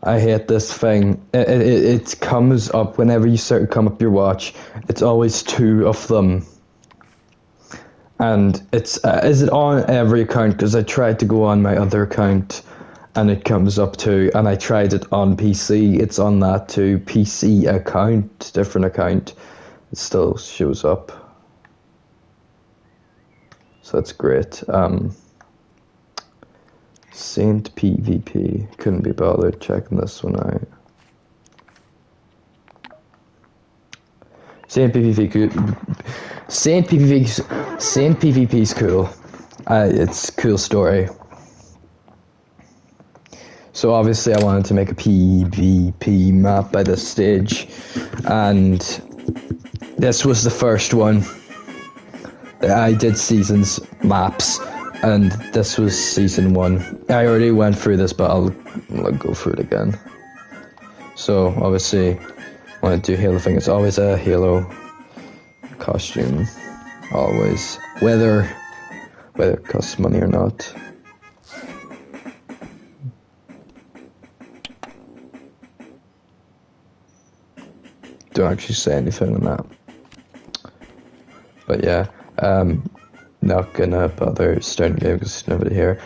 I hate this thing. It comes up whenever you start to come up your watch. It's always 2 of them. And it's is it on every account? Because I tried to go on my other account, and it comes up too. And I tried it on PC. It's on that too. PC account, different account. It still shows up. So that's great. Saint PvP. Couldn't be bothered checking this one out. Saint PvP's cool. It's a cool story. So obviously I wanted to make a PvP map by this stage, and this was the first one. I did seasons maps, and this was season 1. I already went through this, but I'll go through it again. So obviously, when I do Halo thing, it's always a Halo costume, always, whether it costs money or not. Don't actually say anything on that, but yeah. Not gonna bother starting the game because there's nobody here.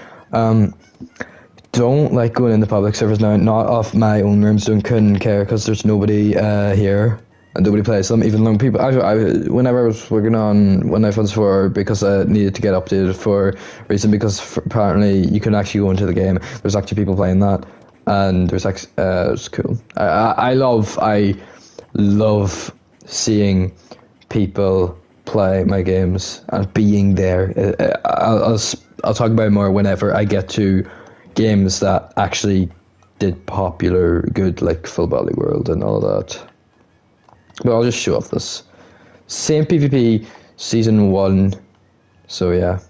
Don't like going into public servers now. Not off my own rooms. Couldn't care because there's nobody here and nobody plays them. Even long people. Whenever I was working on One Night Funds 4, because I needed to get updated for a reason, because apparently you can actually go into the game. There's actually people playing that, and there's actually it's cool. I love seeing people play my games and being there. I'll talk about it more whenever I get to games that actually did popular good, like Full Body World and all that. But I'll just show off this. Same PvP season 1. So yeah.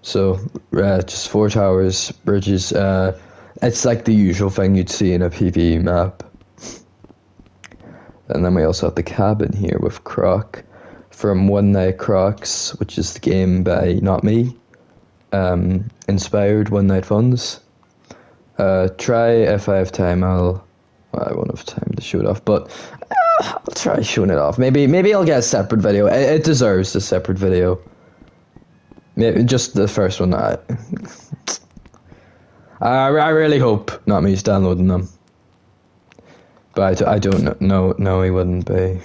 So just 4 towers, bridges. It's like the usual thing you'd see in a PvE map. And then we also have the cabin here with Croc from One Night Crocs, which is the game by not me, inspired One Night Funds. Try if I have time. I won't have time to show it off, but I'll try showing it off. Maybe I'll get a separate video. It deserves a separate video. Maybe just the first one. I really hope not me's downloading them. But I don't know. No, he wouldn't be.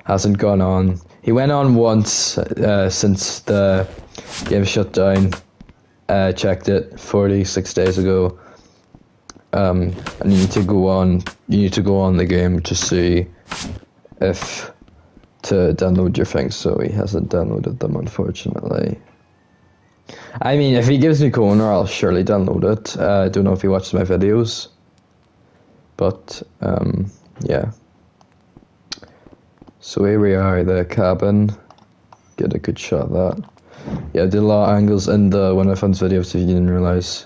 Hasn't gone on. He went on once since the game shut down. Checked it 46 days ago. And you need to go on. You need to go on the game to see if to download your things. So he hasn't downloaded them, unfortunately. I mean, if he gives me corner, I'll surely download it. I don't know if he watches my videos. But, yeah. So here we are, the cabin. Get a good shot of that. Yeah, I did a lot of angles in the One Night Funds video, so you didn't realise.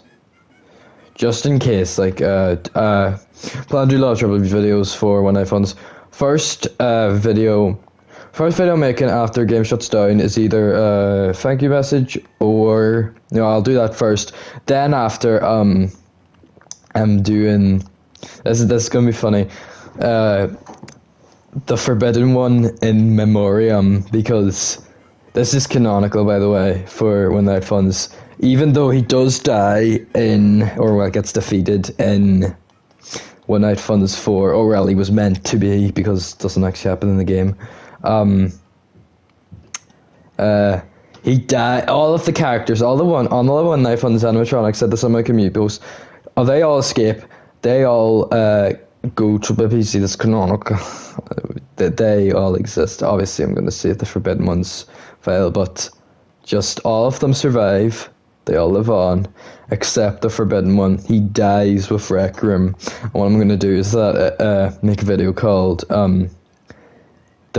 Just in case, like, plan to do a lot of trouble videos for One Night Funds. First video I'm making after game shuts down is either a thank you message or, I'll do that first. Then after, I'm doing... This is gonna be funny. The Forbidden One in memoriam, because this is canonical, by the way, for One Night Funds. Even though he does die gets defeated in One Night Funds 4, or well, he was meant to be, because it doesn't actually happen in the game. He died. All of the characters, all the One Night Funds animatronics, said this on my commute post. They all escape. They all go to BBC. That's canonical. They all exist. Obviously, I'm going to say the Forbidden Ones file, but just all of them survive. They all live on, except the Forbidden One. He dies with Rec Room. And what I'm going to do is make a video called The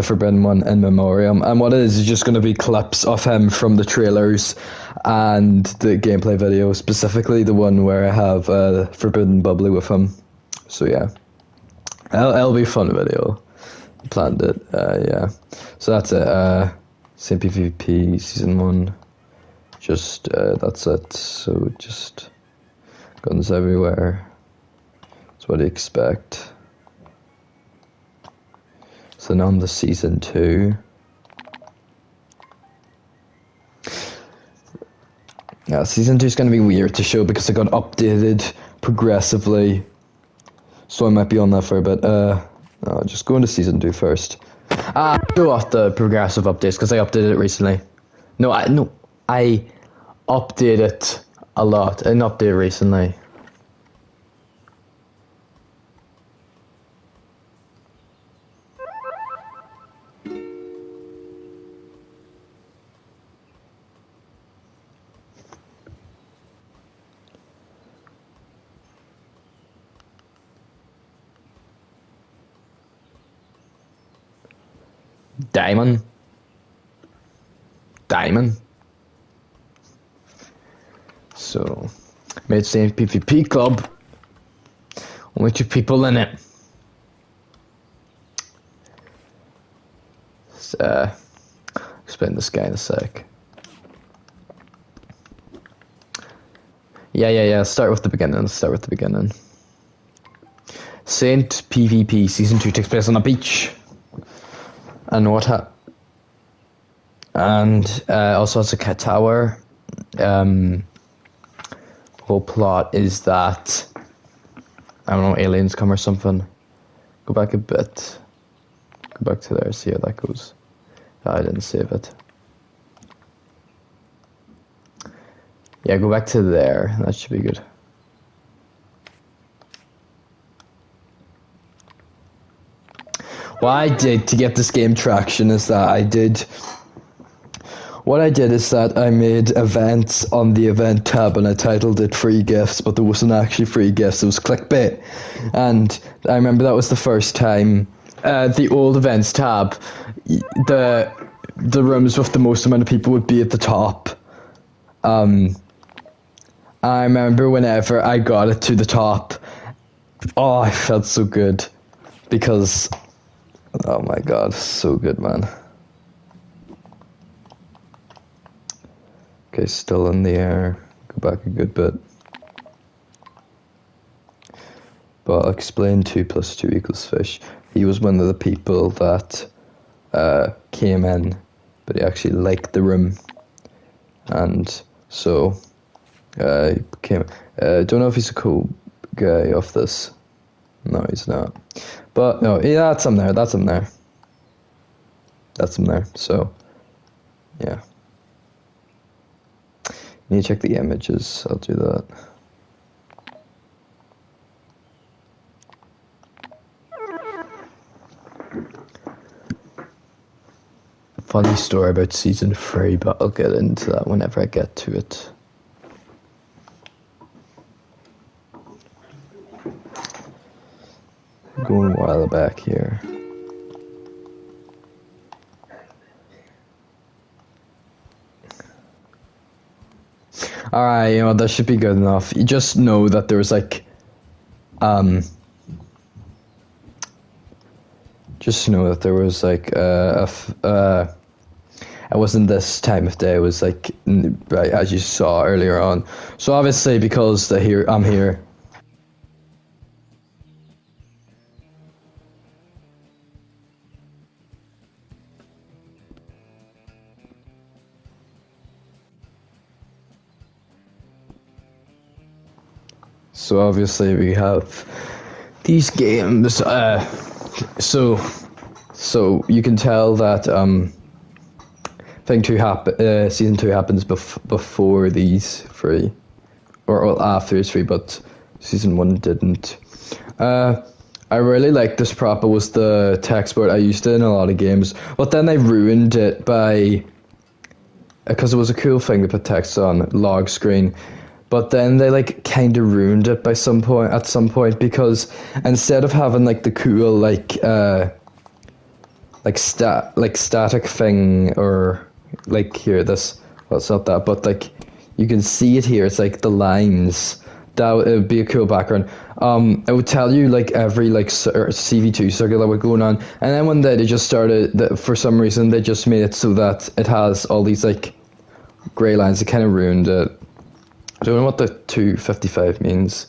Forbidden One in Memoriam. And what it is just going to be clips of him from the trailers and the gameplay video, specifically the one where I have Forbidden Bubbly with him. So yeah, it'll be a fun video. Planned it, yeah. So that's it. Same PvP season 1. Just that's it. So just guns everywhere. That's what I expect. So now on the season 2. Yeah, season 2 is going to be weird to show because it got updated progressively. So I might be on that for a bit. No, just go into season 2 first. Show off the progressive updates because I updated it recently. No, I updated it a lot. I didn't update it recently. Diamond. So, made same PvP club. Only 2 people in it. Let's, explain this guy in a sec. Yeah. Start with the beginning. Saint PvP Season 2 takes place on a beach. And also has a cat tower. Whole plot is that, I don't know, aliens come or something. Go back a bit. Go back to there, see how that goes. I didn't save it. Yeah, go back to there. That should be good. What I did to get this game traction is that I made events on the event tab and I titled it free gifts, but there wasn't actually free gifts, it was clickbait. And I remember that was the first time the old events tab, the rooms with the most amount of people would be at the top. I remember whenever I got it to the top, oh, I felt so good because, oh my god, so good, man. Okay, still in the air. Go back a good bit. But I'll explain 2 + 2 = fish. He was one of the people that came in, but he actually liked the room. And so, he became... don't know if he's a cool guy off this. No, he's not. But, no, yeah, that's him there. So, yeah. You need to check the images. I'll do that. Funny story about season 3, but I'll get into that whenever I get to it. Going a while back here. Alright, that should be good enough. You just know that there was like, it wasn't this time of day, it was like, right, as you saw earlier on. So obviously, because I'm here. So obviously we have these games, so you can tell that season 2 happens before these 3, or well, after these 3, but season 1 didn't. I really liked this prop. It was the text board. I used it in a lot of games, but then they ruined it because it was a cool thing to put text on log screen. But then they like kind of ruined it at some point because instead of having like the cool static thing, or like here it's not that, but like you can see it here, it's like the lines. That it would be a cool background. It would tell you like every like CV2 circuit that was going on, and then one day they just started for some reason they just made it so that it has all these like grey lines. It kind of ruined it. I don't know what the 255 means.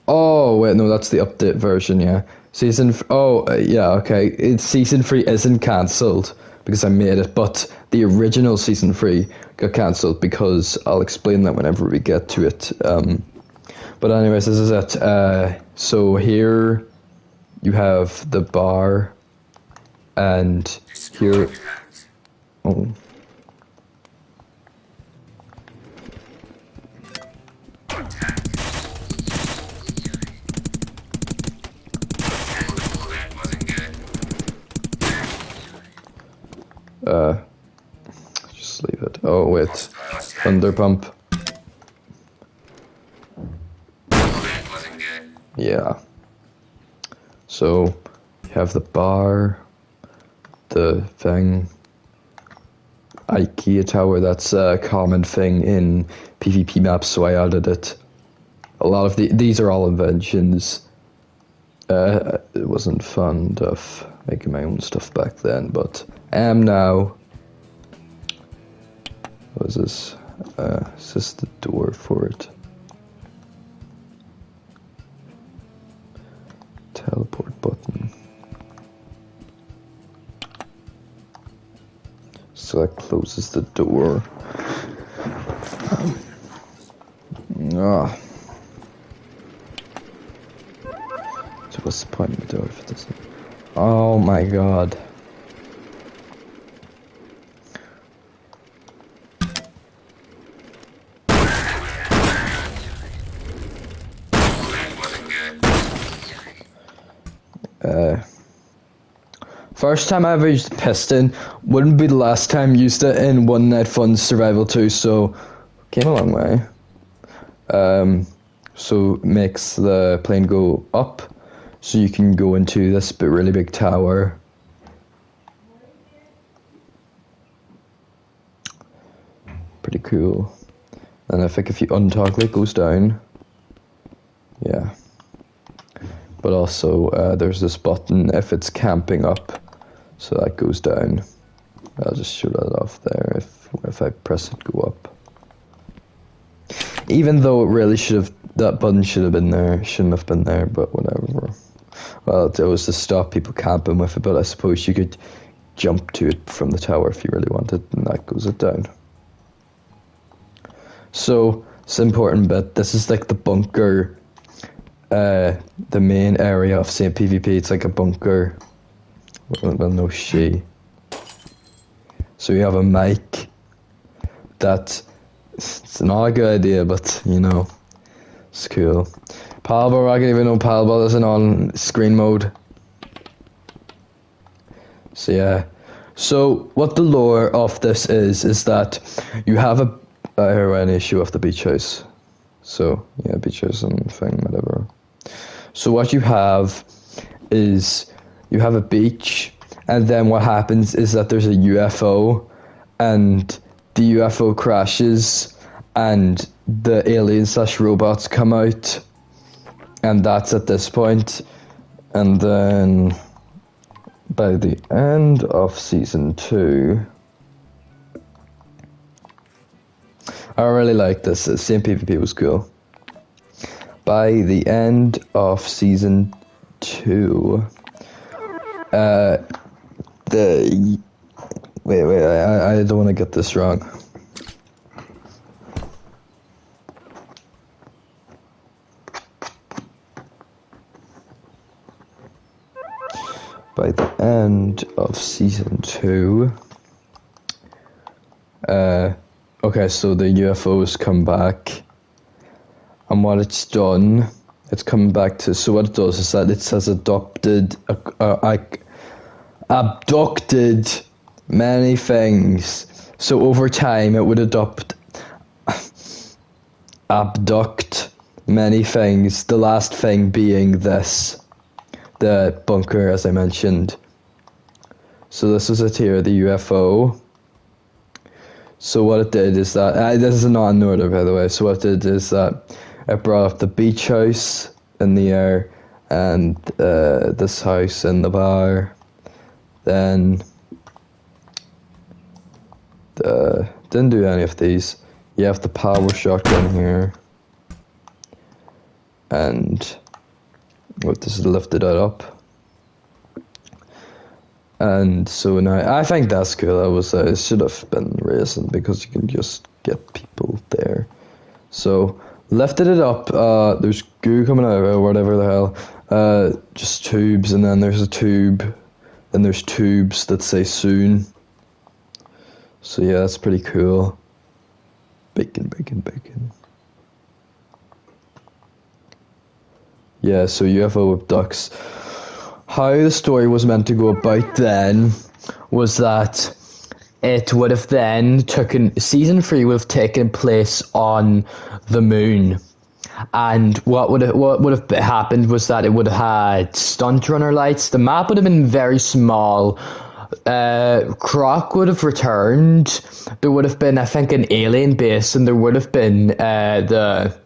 Oh wait, no, that's the update version. Yeah, yeah, okay. Season 3 isn't cancelled because I made it, but the original season 3 got cancelled because I'll explain that whenever we get to it. But anyways, this is it. So here you have the bar, and here. Oh. Just leave it. Oh wait, thunder pump. Yeah. So you have the bar, the thing, IKEA tower. That's a common thing in PvP maps, so I added it. A lot of these are all inventions. It wasn't fond of making my own stuff back then, but I am now. What is this? Is this the door for it? Teleport button. So that closes the door. So what's the point of the door if it doesn't? Oh my god. First time I ever used a piston, wouldn't be the last time used it in One Night Fun Survival 2, so came a long way. So makes the plane go up, so you can go into this really big tower. Pretty cool. And I think if you untoggle it, goes down. Yeah. But also, there's this button if it's camping up, so that goes down. I'll just show that off there if I press it, go up. Even though it really that button should have been there, shouldn't have been there, but whatever. Well, it was to stop people camping with it, but I suppose you could jump to it from the tower if you really wanted, and that goes it down. So, it's an important bit. This is like the bunker. The main area of St. PvP, it's like a bunker. Well, no she. So you have a mic. It's not a good idea, but you know, it's cool. Palball, I don't even know Palball isn't on screen mode. So yeah. So what the lore of this is that you have an issue of the beach house. So yeah, beach house and thing, whatever. So what you have is you have a beach, and then what happens is that there's a UFO, and the UFO crashes, and the aliens/robots come out, and that's at this point. And then by the end of season 2, I really like this. Same PvP was cool. By the end of season 2, I don't want to get this wrong. By the end of season 2, okay, so the UFOs come back. And what it's done, it's come back to. So what it does is that it has abducted many things. So over time, it would abduct many things. The last thing being the bunker, as I mentioned. So this was it here, the UFO. So what it did is that this is not in order, by the way. So what it did is that it brought up the beach house in the air, and this house in the bar. Then didn't do any of these. You have the power shotgun here. and what this lifted it up. And so now I think that's cool. It should have been racing because you can just get people there. So lifted it up. There's goo coming out or whatever the hell. Just tubes, and then there's a tube. Then there's tubes that say soon. So yeah, that's pretty cool. Bacon. Yeah, so UFO abducts. How the story was meant to go about then was that it would have then season 3 would have taken place on the moon. And what would have happened was that it would have had stunt runner lights. The map would have been very small. Croc would have returned. There would have been, I think, an alien base, and there would have been the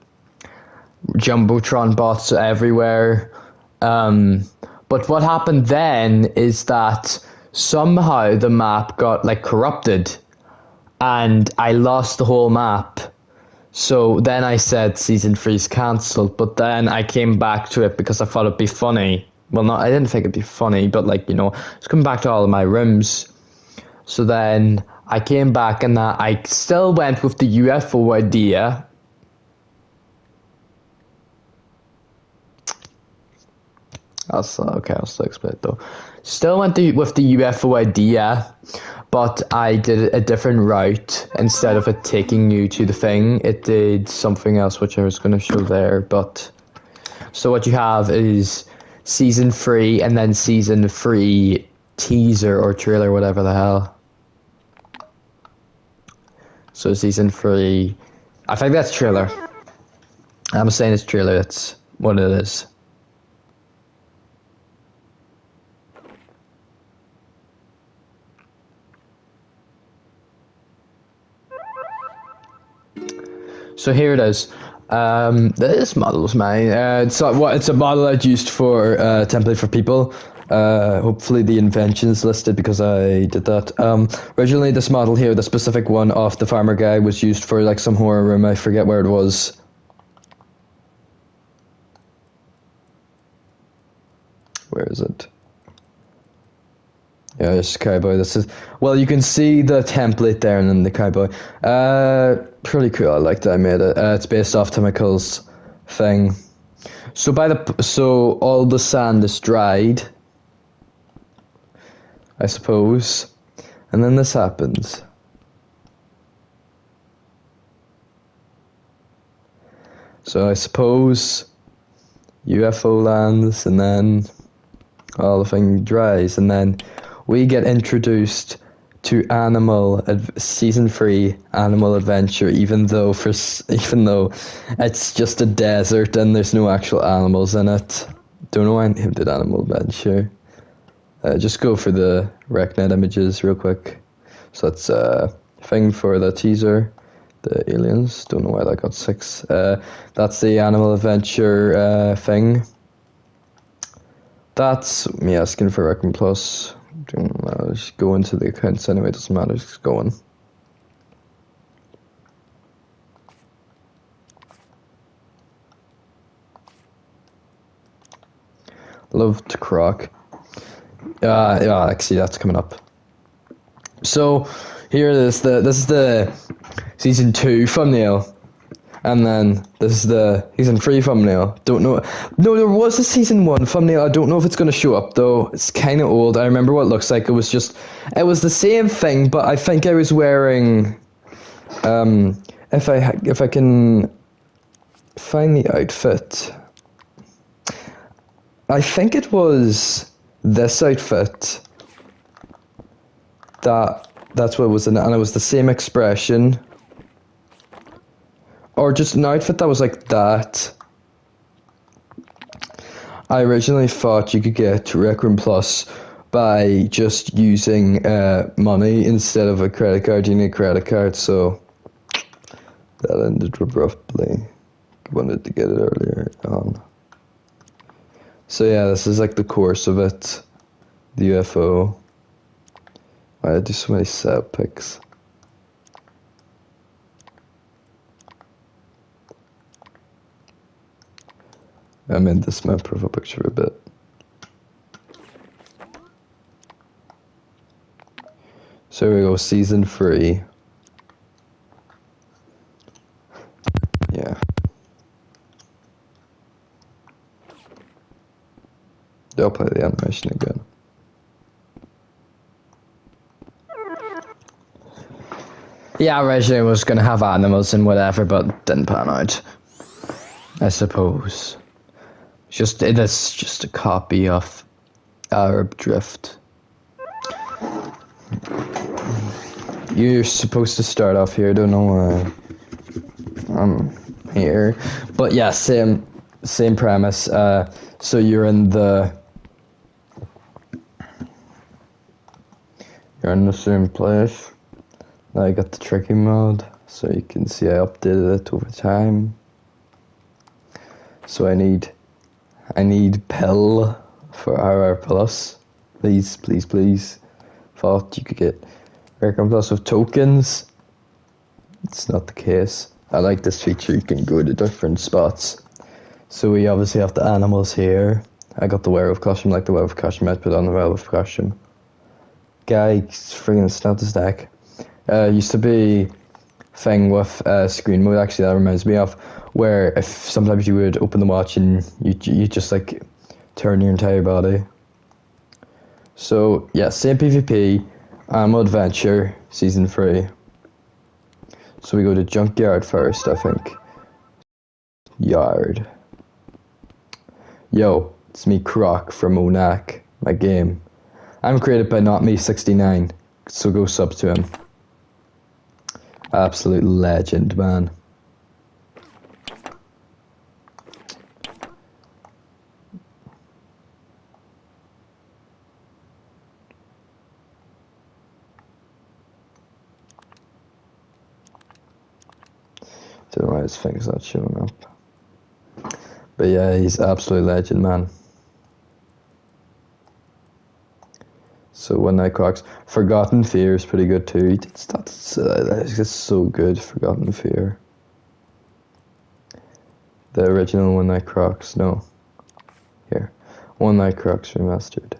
Jumbotron bots everywhere. But what happened then is that somehow the map got like corrupted, and I lost the whole map. So then I said season 3's cancelled, but then I came back to it because I thought it'd be funny. Well, no, I didn't think it'd be funny, but like, you know, it's coming back to all of my rooms. So then I came back, and I still went with the UFO idea. I'll still explain it though. Still went with the UFO idea, but I did a different route. Instead of it taking you to the thing, it did something else, which I was going to show there. But so what you have is season 3, and then season 3 teaser or trailer, whatever the hell. So season 3, I think that's trailer. I'm saying it's trailer. That's what it is. So here it is. This model is mine. It's a model I'd used for template for people. Hopefully the invention's listed because I did that. Originally this model here, the specific one of the farmer guy, was used for like some horror room. I forget where it was. Where is it? Yeah, it's cowboy. Well, you can see the template there and then the cowboy. Pretty cool. I like that I made it. It's based off Timical's thing. So all the sand is dried, I suppose, and then this happens. So I suppose UFO lands, and then all the thing dries, and then we get introduced to season 3 animal adventure, even though it's just a desert and there's no actual animals in it. Don't know why I named it animal adventure. Just go for the RecNet images real quick. So that's a thing for the teaser, the aliens. Don't know why that got 6. That's the animal adventure thing. That's me asking for Reckon Plus. Just go into the accounts anyway, it doesn't matter, just going. Loved Croc. Yeah, I see that's coming up. So here it is. This is the season 2 thumbnail. And then this is the season 3 thumbnail. Don't know. No, there was a season 1 thumbnail. I don't know if it's going to show up though. It's kind of old. I remember what it looks like. It was the same thing, but I think I was wearing. If I can find the outfit, I think it was this outfit. That's what was in it, and it was the same expression. Or just an outfit that was like that. I originally thought you could get Rec Room Plus by just using money instead of a credit card. You need a credit card, so that ended abruptly. Wanted to get it earlier on. So yeah, this is like the course of it. The UFO. I do so many setup pics. I made this my profile picture a bit. So here we go, season 3. Yeah. They'll play the animation again. Yeah, originally was gonna have animals and whatever, but didn't pan out. I suppose. It is just a copy of Arab Drift. You're supposed to start off here, don't know why. I'm here. But yeah, same premise. So you're in the same place. Now I got the tricky mode, so you can see I updated it over time. So I need pill for RR plus. Please. Thought you could get Recon Plus with tokens. It's not the case. I like this feature, you can go to different spots. So we obviously have the animals here. I got the werewolf costume, like the werewolf costume, I put on the werewolf costume. Guy friggin' snapped his neck. Used to be thing with screen mode, actually, that reminds me of, where if sometimes you would open the watch and you just like turn your entire body. So yeah, same PvP, Animal Adventure, season 3. So we go to Junkyard first, I think. Yard. Yo, it's me Croc from Onak, my game. I'm created by NotMe69, so go sub to him. Absolute legend, man. Don't know why his thing's not showing up. But yeah, he's absolute legend, man. So One Night Crocs. Forgotten Fear is pretty good too. That's just so good, Forgotten Fear. The original One Night Crocs, no. Here. One Night Crocs remastered.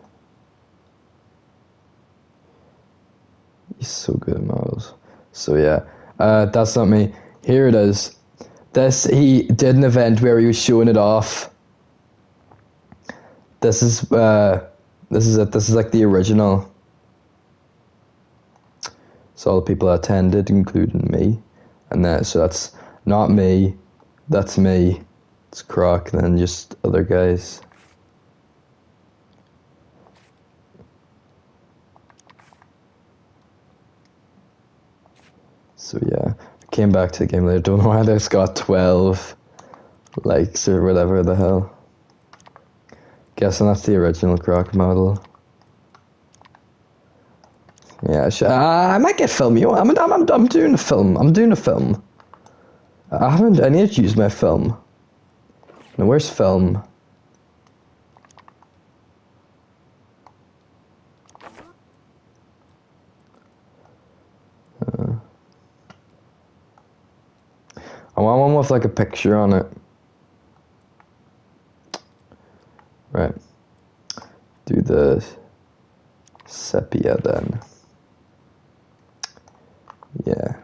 He's so good at models. So yeah, that's not me. Here it is. He did an event where he was showing it off. This is it. This is like the original. So all the people that attended, including me, and so that's not me. That's me. It's Croc, and then just other guys. So yeah, I came back to the game later. Don't know why this got 12 likes or whatever the hell. Guessing that's the original Croc model. Yeah, I might get film. You know, I'm doing a film. I need to use my film. Now where's film? I want one with like a picture on it. Right. Do the sepia then. Yeah.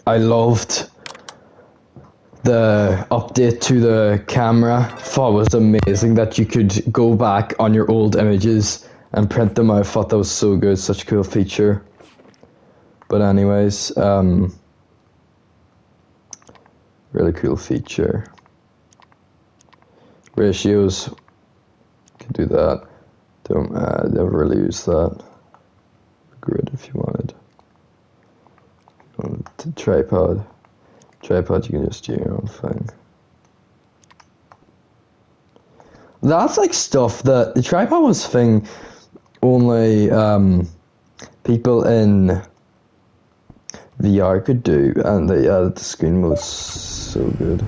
I loved the update to the camera. Thought it was amazing that you could go back on your old images and print them out. I thought that was so good, such a cool feature. But anyways, really cool feature. Ratios, can do that. Don't never really use that. Grid if you wanted. To tripod, you can just do your own thing. That's like stuff that the tripod was thing only people in VR could do, and they added the screen mode so good.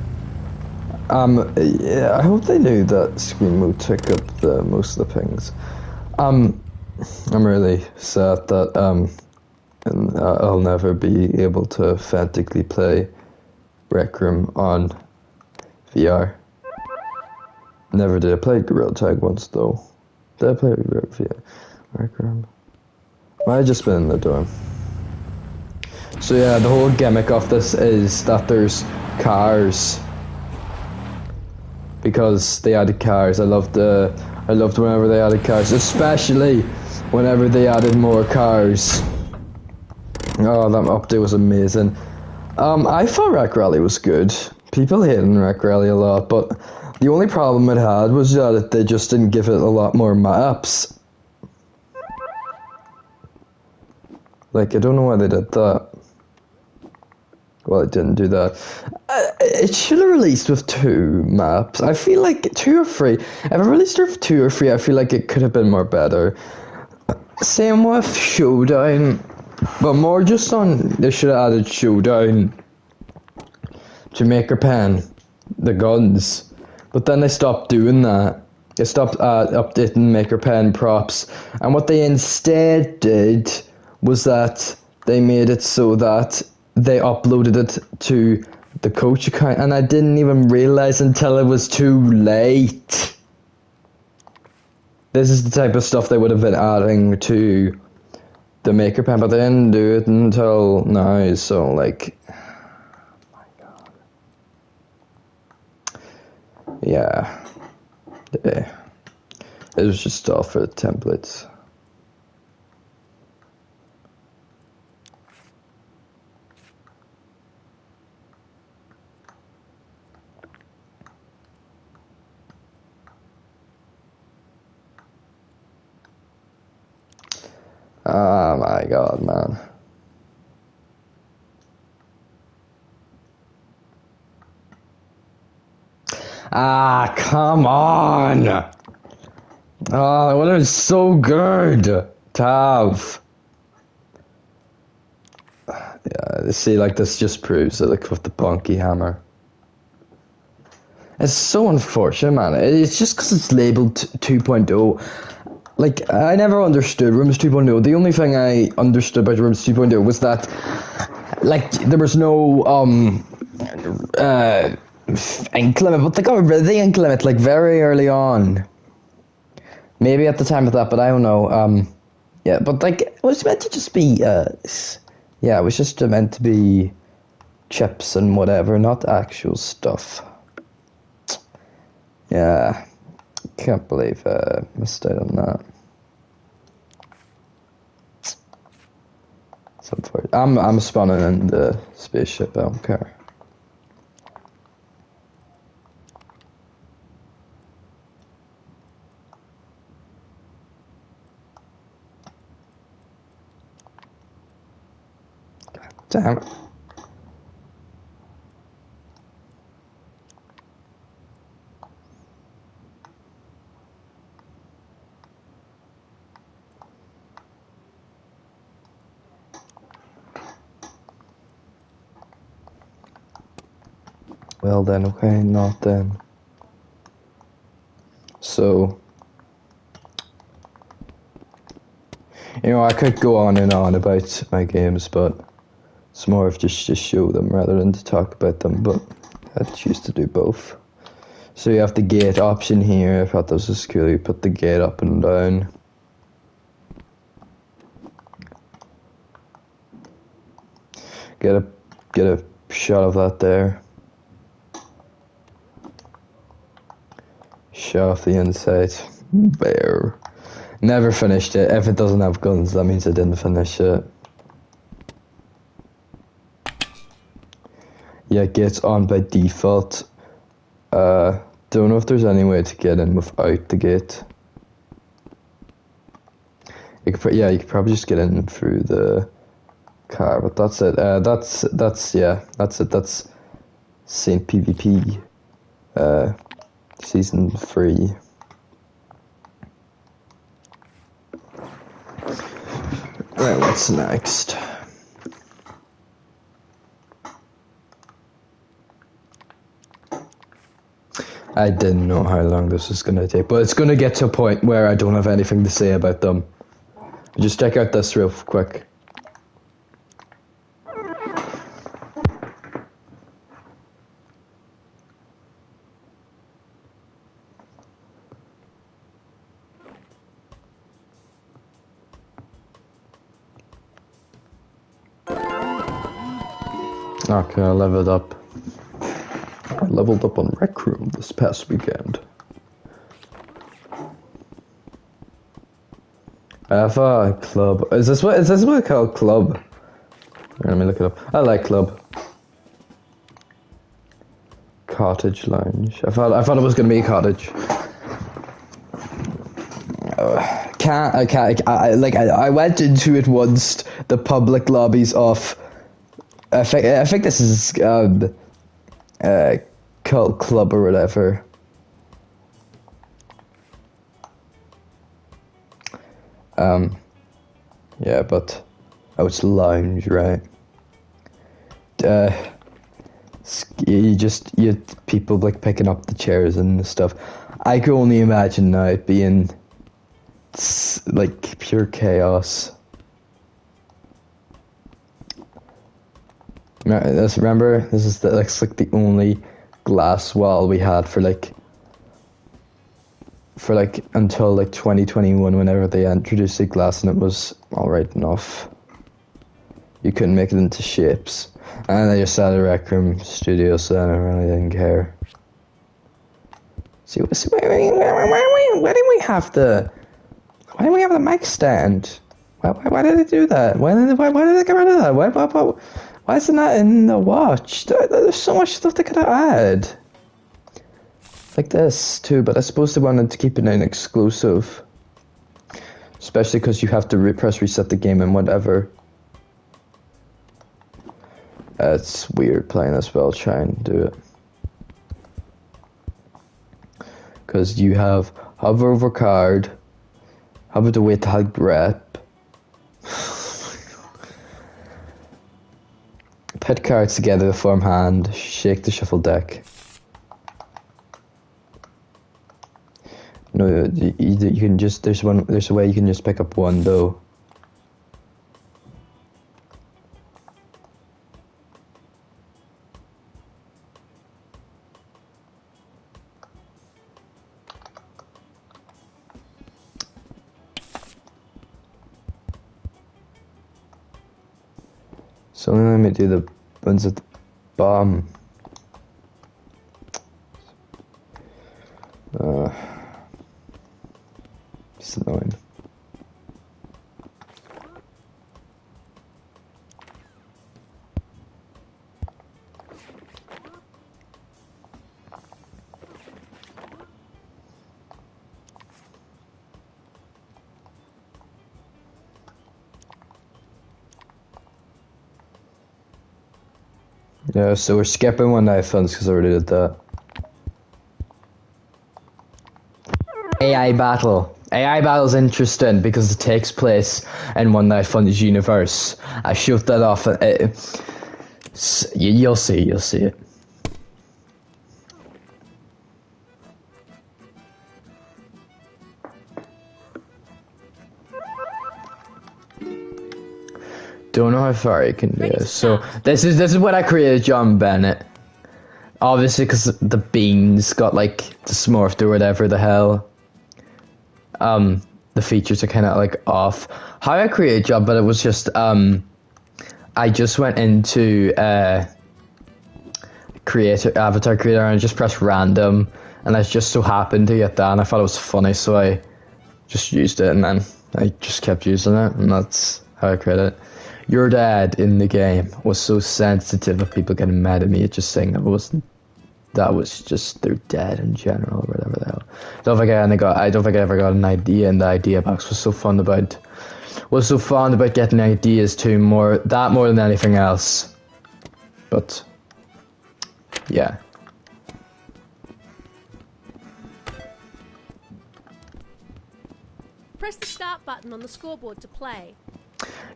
Yeah, I hope they knew that screen mode took up most of the pings. I'm really sad that I'll never be able to authentically play Rec Room on VR. Never did. I played Gorilla Tag once though. Did I play VR? Rec Room? Might have just been in the dorm. So yeah, the whole gimmick of this is that there's cars. Because they added cars. I loved whenever they added cars, especially whenever they added more cars. Oh, that update was amazing. I thought Wreck Rally was good. People hated Wreck Rally a lot, but the only problem it had was that they just didn't give it a lot more maps. Like, I don't know why they did that. Well, it didn't do that. It should have released with 2 maps. I feel like 2 or 3. If it released with 2 or 3, I feel like it could have been more better. Same with Showdown. But more just on, they should have added Showdown to Maker Pen, the guns. But then they stopped doing that. They stopped updating Maker Pen props. And what they instead did was that they made it so that they uploaded it to the coach account, and I didn't even realize until it was too late. This is the type of stuff they would have been adding to the Maker Pen, but they didn't do it until now, so like, oh my god. Yeah. It was just all for the templates. Oh my god, man. Ah, come on! Oh, it would have been so good to have. Yeah, see, like, this just proves it, like, with the Bunky Hammer. It's so unfortunate, man. It's just because it's labeled 2.0. Like, I never understood Rooms 2.0. The only thing I understood about Rooms 2.0 was that, like, there was no, ink limit, but they got rid of the ink limit, like, very early on. Maybe at the time of that, but I don't know. Yeah, but, like, it was meant to just be, yeah, it was just meant to be chips and whatever, not actual stuff. Yeah. Can't believe I missed out on that. I'm spawning in the spaceship, I don't care. God damn it. Well then, okay, not then. So, you know, I could go on and on about my games, but it's more of just show them rather than to talk about them, but I choose to do both. So you have the gate option here. I thought this was cool. You put the gate up and down. Get a shot of that there. Shot off the inside. Bear. Never finished it. If it doesn't have guns, that means I didn't finish it. Yeah, gate's on by default. Don't know if there's any way to get in without the gate. You could probably just get in through the car, but that's it. That's it. That's Saint PvP, season 3. Right, what's next? I didn't know how long this was gonna take, but it's gonna get to a point where I don't have anything to say about them. Just check out this real quick. Okay, I leveled up. I leveled up on Rec Room this past weekend. I have a club. Is this what I call club? Let me look it up. I like club. Cottage lounge. I thought it was gonna be a cottage. I went into it once. The public lobbies of. I think this is cult club or whatever. Yeah, but it's lounge, right? You people like picking up the chairs and stuff. I can only imagine now it being like pure chaos. Remember, this is like the only glass wall we had for until like 2021, whenever they introduced the glass, and it was alright enough. You couldn't make it into shapes, and they just had a Rec Room studio, so I really didn't care. Why didn't we have the mic stand? Why did they do that? Why did they get rid of that? Why isn't that in the watch? There's so much stuff they could have added. Like this too, but I suppose they wanted to keep it an exclusive. Especially because you have to reset the game and whatever. It's weird playing this while trying to do it. Because you have hover over card, hover to wait to rep. Put cards together to form hand, shake the shuffle deck. No, you can just, there's a way you can just pick up one though. So let me do the ones at the bottom. It's annoying. Yeah, so we're skipping one night funds because I already did that. AI battle. AI battle is interesting because it takes place in One Night Fun's universe. I showed that off. You'll see it. Don't know how far you can do this. So this is what I created, John Bennett. Obviously, because the beans got like smorphed or whatever the hell. The features are kind of like off. How I created John Bennett was just I just went into avatar creator and I just pressed random, and I just so happened to get that, and I thought it was funny, so I just used it, and then I just kept using it, and that's how I created it. Your dad in the game was so sensitive of people getting mad at me at just saying that was just their dad in general or whatever the hell. I don't think I ever got an idea in the idea box. Was so fun about getting ideas too, more than anything else. But yeah. Press the start button on the scoreboard to play.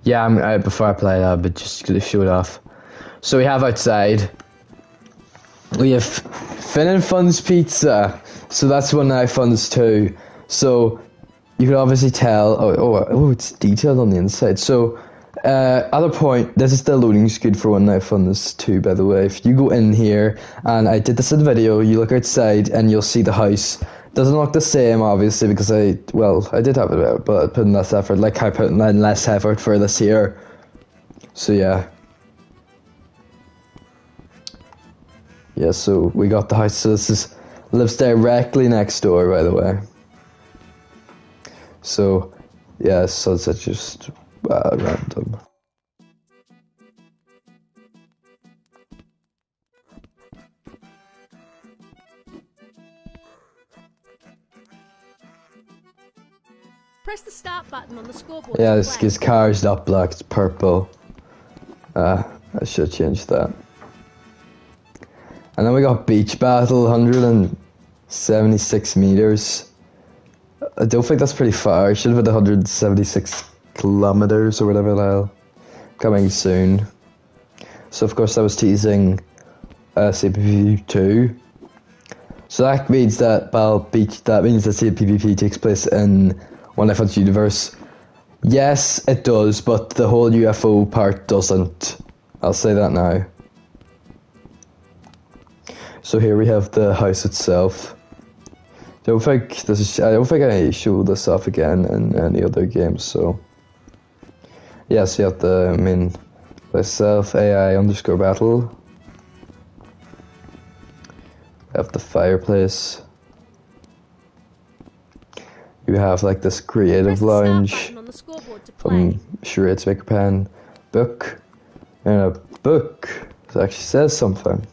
Yeah, before I play that, but just to show it off. So we have outside. We have Finn and Fun's Pizza. So that's One Night Fun's too. So you can obviously tell. Oh, it's detailed on the inside. So, other point. This is the loading screen for One Night Funds 2, by the way. If you go in here, and I did this in the video, you look outside and you'll see the house. Doesn't look the same, obviously, because I did have it out, but I put in less effort. Like I put in less effort for this here. So yeah. Yeah, so we got the house. So this lives directly next door, by the way. So, yeah, so it's just random. Press the start button on the scoreboard. Yeah, to this play. car's not black, it's purple. I should change that. And then we got Beach Battle, 176 meters. I don't think that's pretty far. I should have had 176 kilometers or whatever the hell. Coming soon. So of course I was teasing CPP 2. So that means that that means that CPP takes place in One Night Funds universe. Yes, it does, but the whole UFO part doesn't. I'll say that now. So here we have the house itself. I don't think I showed this off again in any other games. So yes, you have the main myself AI_battle. We have the fireplace. You have like this creative lounge from Charades Maker Pen book, and a book that actually says something.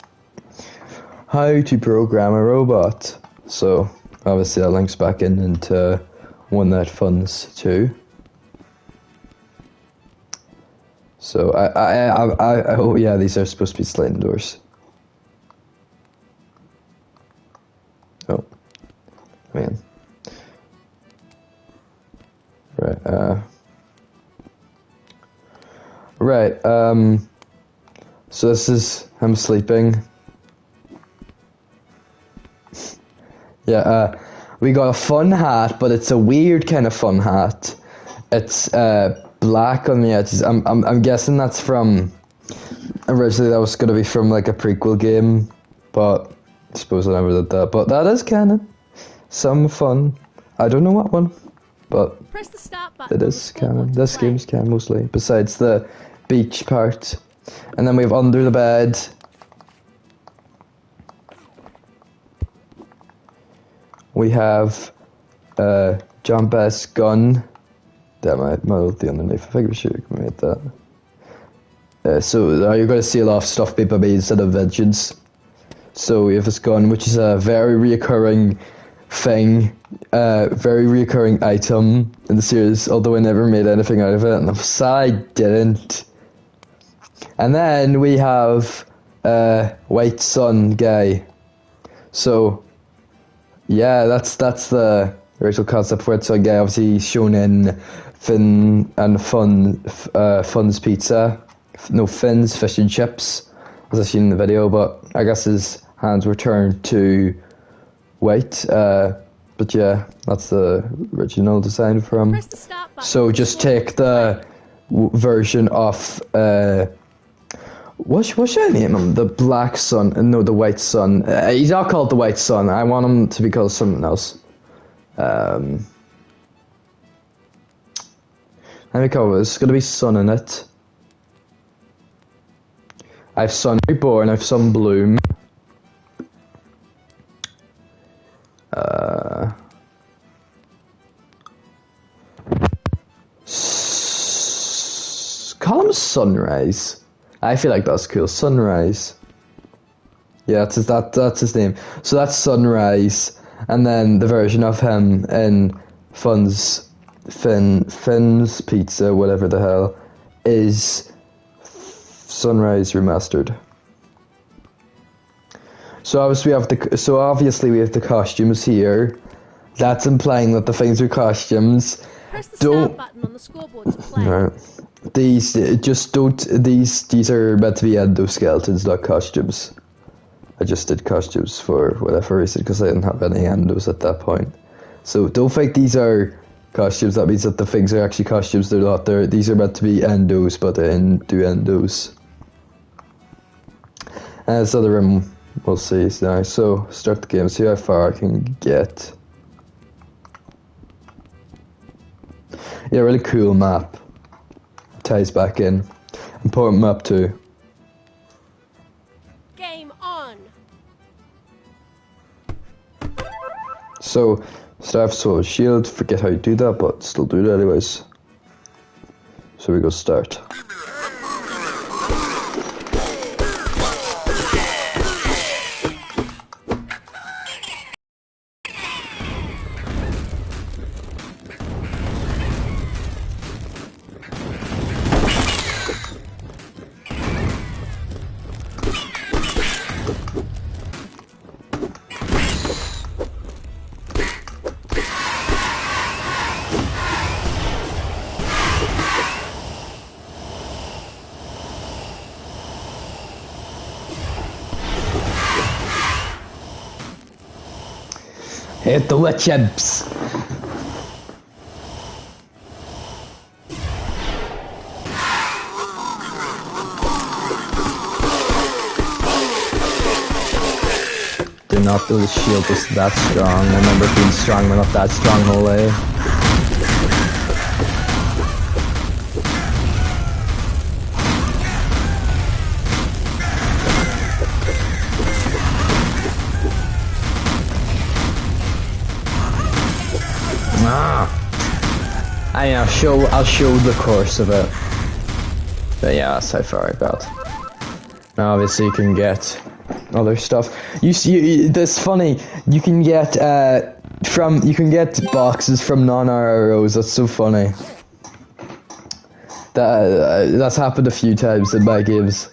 How to program a robot. So obviously that links back into One Night Funds 2. So oh yeah, these are supposed to be sliding doors. Oh man. Right, so this is him sleeping. Yeah, we got a fun hat, but it's a weird kind of fun hat. It's black on the edges. I'm guessing that's from, originally that was gonna be from like a prequel game, but I suppose I never did that. But that is canon. Some fun. I don't know what one, but Press the start button it is canon. This game's canon mostly, besides the beach part. And then we have under the bed. We have John Best's gun. That might model the underneath. I think we should have made that. So you're going to see a lot of stuff being made instead of vengeance. So we have this gun, which is a very reoccurring thing, very reoccurring item in the series, although I never made anything out of it, and I'm sad I didn't. And then we have White Sun guy. So yeah, that's the original concept for White Sun guy. Obviously shown in Fun's Pizza. No, Finn's Fish and Chips, as I've seen in the video, but I guess his hands were turned to white. But yeah, that's the original design for him. So just take the version of what should I name him? The Black Sun? No, the White Sun. He's not called the White Sun. I want him to be called something else. Let me cover. There's gonna be sun in it. I have Sun Reborn. I have Sun Bloom. Call him Sunrise. I feel like that's cool. Sunrise. Yeah, that's his name. So that's Sunrise, and then the version of him in Finn's Pizza, whatever the hell, is Sunrise Remastered. So obviously we have the costumes here. That's implying that the things are costumes. Press the start button on the scoreboard to play. Right. These are meant to be endoskeletons, not costumes. I just did costumes for whatever reason because I didn't have any endos at that point. So don't think these are costumes. That means that the things are actually costumes. They're not. These are meant to be endos, but they do endos. And this other room, we'll see now. So start the game. See how far I can get. Yeah, really cool map. Ties back in. Important map too. Game on. So, start sword shield. Forget how you do that, but still do it anyways. So we go start. Hit the witches. Do not do the shield was that strong. I remember being strong, but not that strong, holy. I'll show the course of it. But yeah, that's how far I got. Now obviously you can get other stuff. You see, that's funny. You can get boxes from non-RROs. That's so funny. That's happened a few times in my games.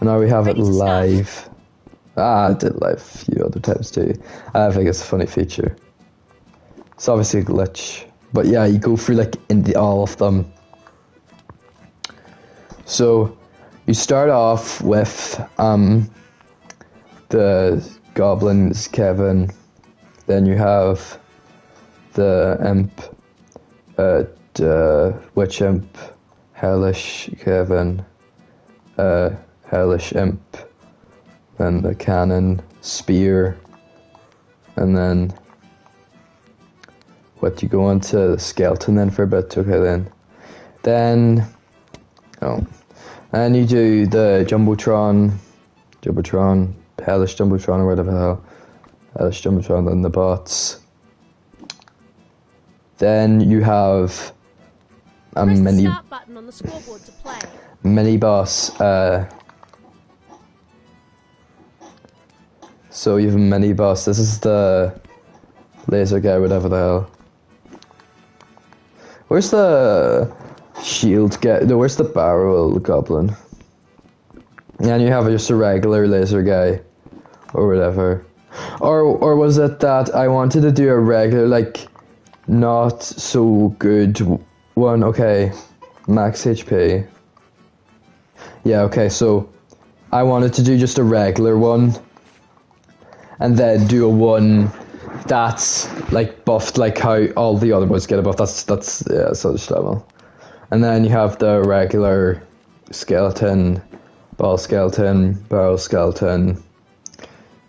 Now we have it live. I did live a few other times too. I think it's a funny feature. It's obviously a glitch, but yeah, you go through like all of them. So you start off with the goblins, Kevin. Then you have the imp, witch imp, hellish Kevin, hellish imp, then the cannon, spear, and then what, you go on to the skeleton then for a bit. Okay, then and you do the Jumbotron, hellish Jumbotron, or whatever the hell, hellish Jumbotron, then the bots. Then you have a Press mini the start button on the scoreboard to play. mini boss. So you have a mini boss. This is the laser guy, whatever the hell. Where's the shield guy? No, where's the barrel goblin? And you have just a regular laser guy, or whatever. Or was it that I wanted to do a regular, like, not so good one? Okay, max HP. Yeah, okay, so I wanted to do just a regular one, and then do a one that's like buffed, like how all the other ones get a buff. That's yeah, such level. And then you have the regular skeleton, ball skeleton, barrel skeleton,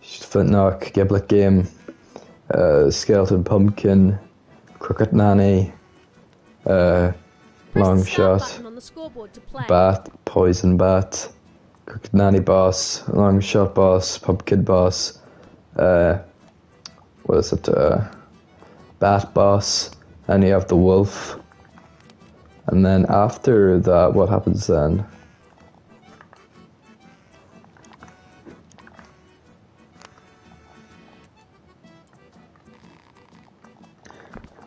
Flintknock, Giblet Game, skeleton pumpkin, crooked nanny, long shot, bat, poison bat, crooked nanny boss, long shot boss, pumpkin boss, what is it, bat boss, and you have the wolf. And then after that, what happens then?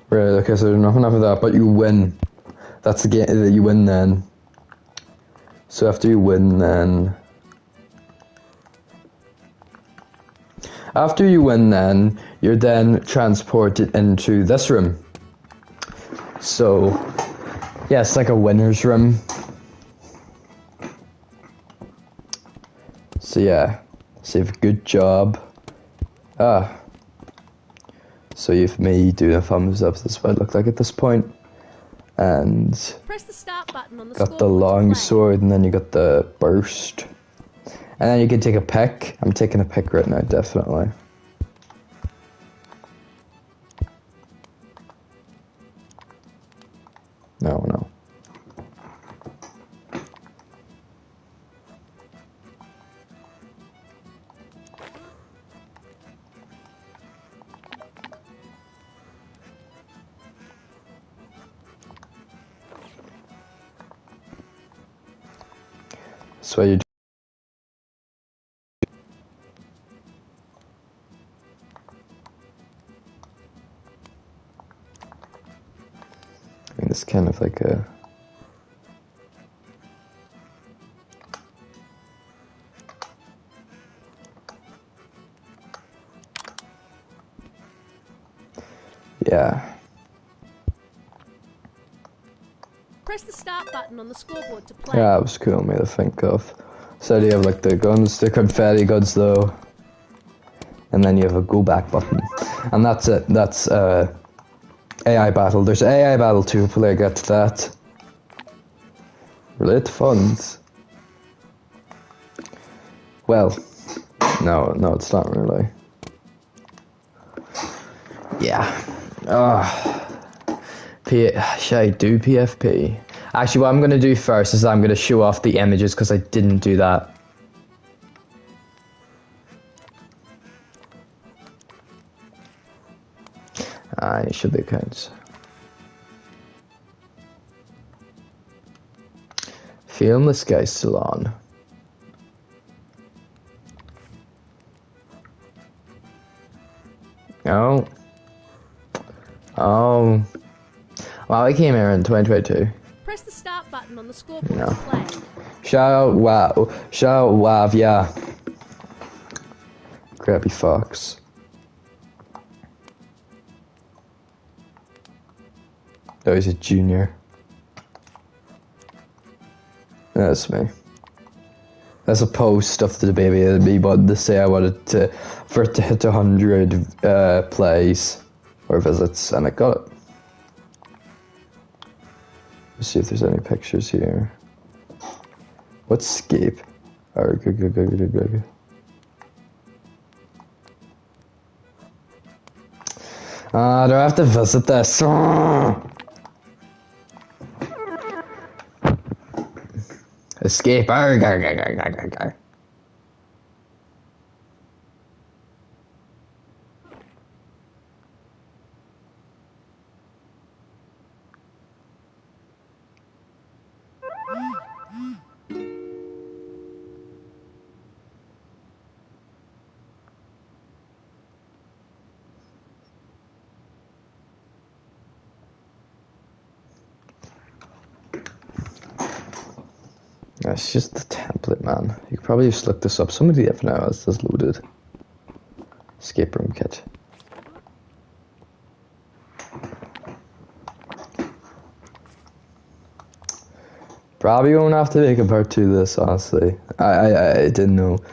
Right, okay, so there's nothing after that, but you win. That's the game that you win then. So after you win then... After you win then, you're then transported into this room. So, yeah, it's like a winner's room. So yeah, save a good job. So you've me doing a thumbs up. That's what I look like at this point. And Press the start button on the got the scoreboard to long play. sword, and then you got the burst. And then you can take a pick. I'm taking a pick right now, definitely. No. So you. I mean, it's kind of like a. Yeah. Press the start button on the scoreboard to play. Yeah, that was cool, made to think of. So you have like the guns, the confetti guns though. And then you have a go back button. And that's it. That's AI battle. There's AI battle 2, hopefully I get to that. Relate funds. Well, no, it's not really. Yeah. Should I do PFP? Actually, what I'm going to do first is I'm going to show off the images because I didn't do that. I should be accounts. Film this guy's salon. Oh. Wow, I came here in 2022. Press the start button on the scoreboard No. to play. Shout out, wow, yeah. Crappy fox. Oh, he's a junior. That's me. That's a post of the baby and me wanted to say I wanted to for it to hit 100 plays or visits, and I got it. Let's see if there's any pictures here. What's Scape? Alright, good. Do I have to visit this? Escape. Arr. It's just the template, man. You could probably just look this up. Somebody F now has this loaded. Escape room kit. Probably won't have to make a part 2 of this, honestly. I didn't know it'd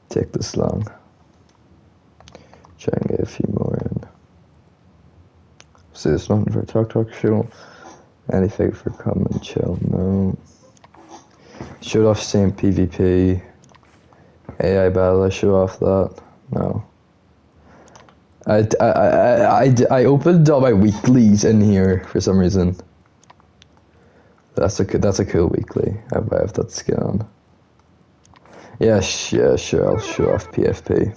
take this long. Try and get a few more in. See, there's nothing for a talk show. Anything for come and chill, no. Show off same PvP. AI battle, I show off that. No. I opened all my weeklies in here for some reason. That's a cool weekly. I have that skin on. Yeah, sure, I'll show off PFP.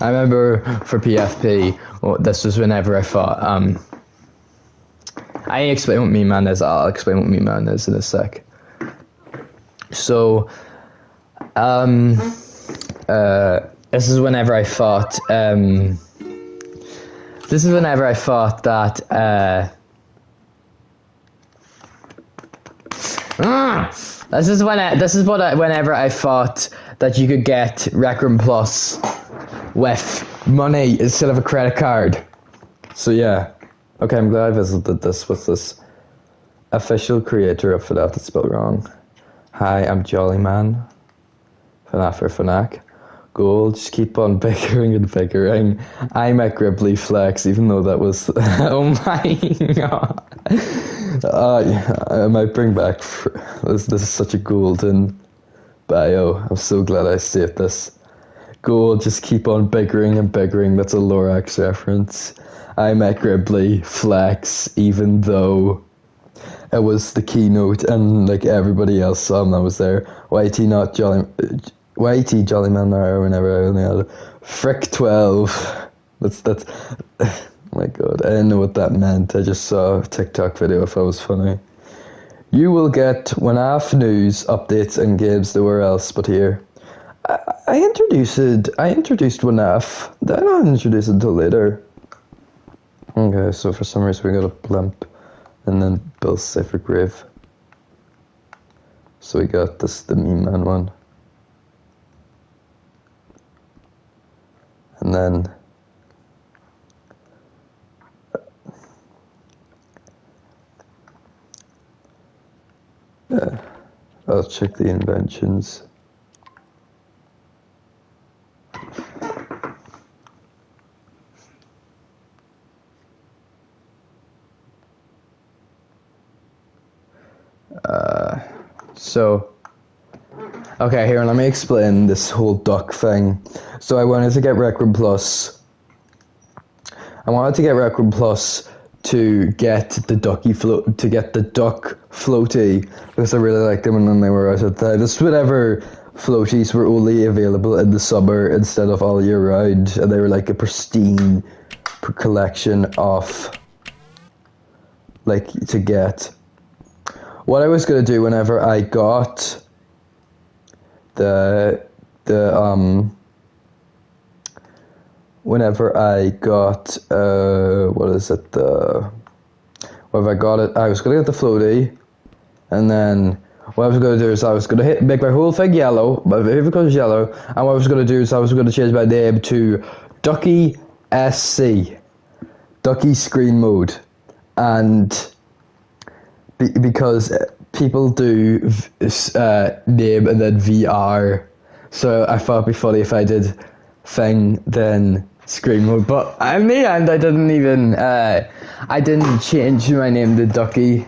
I remember for PFP, this was whenever I fought, I explain what meme man is, I'll explain what meme man is in a sec. So, this is whenever I fought, that, This is whenever I thought that you could get Rec Room Plus with money instead of a credit card. So yeah. Okay, I'm glad I visited this with this official creator of FNAF that's spelled wrong. Hi, I'm Jolly Man. FNAF or FNAC. Goal, just keep on bickering and bickering. I'm at Gribbly Flex, even though that was... oh my god. I might bring back... This is such a golden bio. I'm so glad I saved this. Goal, just keep on bickering and bickering. That's a Lorax reference. I'm at Gribbly Flex, even though it was the keynote and like everybody else that was there. YT not Jolly... YT Jollyman Mario whenever I only had Frick 12. That's oh my god, I didn't know what that meant. I just saw a TikTok video if I was funny. You will get WNAF news, updates and games nowhere else but here. I introduced WNAF. I don't introduce it until later. Okay, so for some reason we got a blimp and then Bill's Safer Grave. So we got the Meme Man one. And then I'll check the inventions. Okay, here, let me explain this whole duck thing. So I wanted to get Rec Room Plus. I wanted to get Rec Room Plus to get the duck floaty, because I really liked them and then they were out of time. This whatever floaties were only available in the summer instead of all year round, and they were like a pristine collection of like to get. What I was gonna do whenever I got whenever I got whenever I got it, I was gonna get the floaty, and then what I was gonna do is I was gonna make my whole thing yellow, my favorite color is yellow, and what I was gonna do is I was gonna change my name to Ducky SC, Ducky Screen Mode, and because people do name and then VR, so I thought it'd be funny if I did thing then screen mode. But in the end, I didn't change my name to Ducky,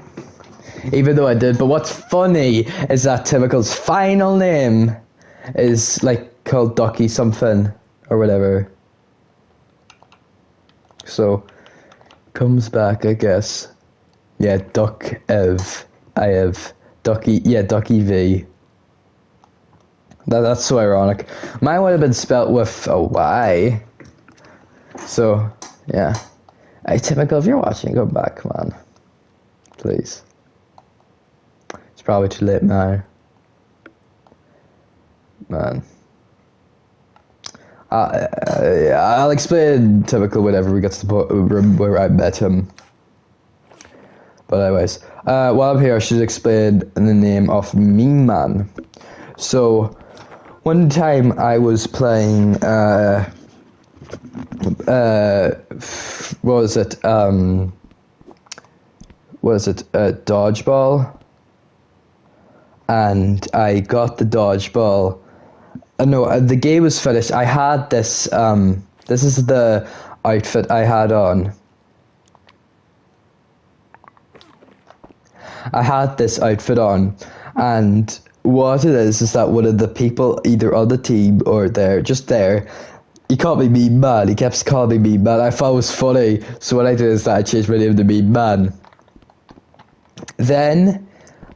even though I did. But what's funny is that Timicle's final name is like called Ducky something or whatever. So comes back, I guess. Yeah, Duck Ev. I have Ducky. Yeah, Ducky V. That's so ironic. Mine would have been spelt with a Y. So, yeah. Hey, Typical, if you're watching, go back, man. Please. It's probably too late now. Man. I'll explain Typical whenever we get to the room where I met him. But anyways, while I'm here, I should explain the name of Meme Man. So, one time I was playing, dodgeball, and I got the dodgeball. No, the game was finished. I had this, this is the outfit I had on. I had this outfit on, and what it is that one of the people either on the team or just there, he called me Meme Man. He kept calling me Meme Man. I thought it was funny, so what I did is that I changed my name to Meme Man. Then,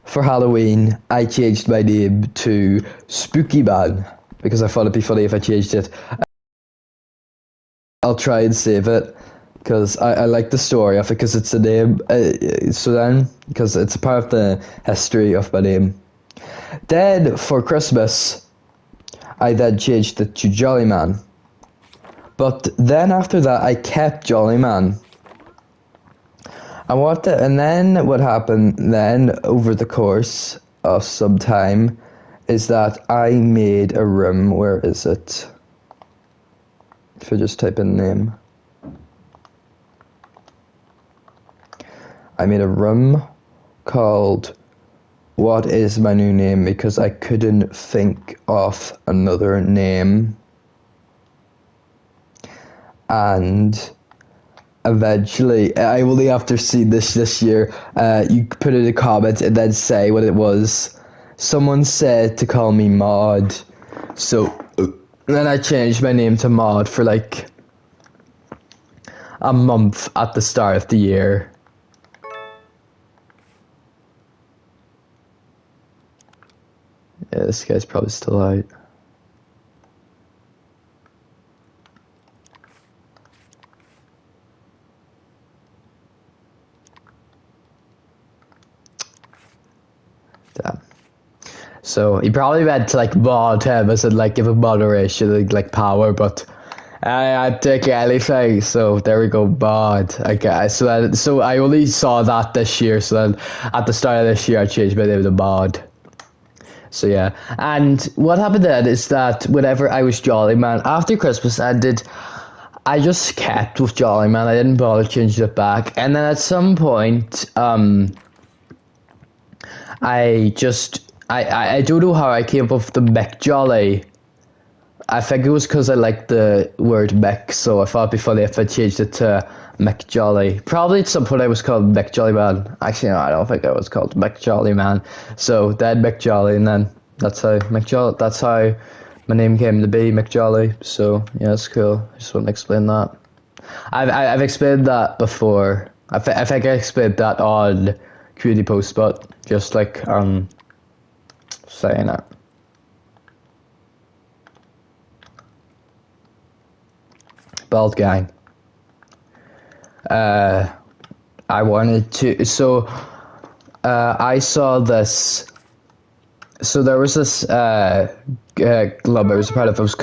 for Halloween, I changed my name to Spooky Man, because I thought it'd be funny if I changed it. I'll try and save it, because I like the story of it, because it's a name, because it's a part of the history of my name. Then, for Christmas, I then changed it to Jolly Man. But then after that, I kept Jolly Man. And then what happened then, over the course of some time, is that I made a room. Where is it? If I just type in name. I made a room called What is My New Name, because I couldn't think of another name and eventually, I only after seeing this year, you put in a comment and then say what it was. Someone said to call me Maud, so then I changed my name to Maud for like a month at the start of the year. Yeah, this guy's probably still out. Damn. So he probably meant to like mod him as in like give him moderation, like power, but I'd take anything. So there we go, mod. Okay, so I only saw that this year. So then at the start of this year, I changed my name to Mod. So yeah, and what happened then is that whenever I was Jolly Man, after Christmas ended, I just kept with Jolly Man. I didn't bother changing it back. And then at some point, I don't know how I came up with the McJolly. I think it was because I liked the word Mick, so I thought it'd be funny if I changed it to McJolly. Probably at some point I was called McJolly Man. Actually, no, I don't think I was called McJolly Man. So then McJolly, and then that's how my name came to be, McJolly. So yeah, it's cool. I just want to explain that. I've explained that before. I think I explained that on community post, but just like saying it. Bald gang. I wanted to. So I saw this. So there was this club I was a part of. It was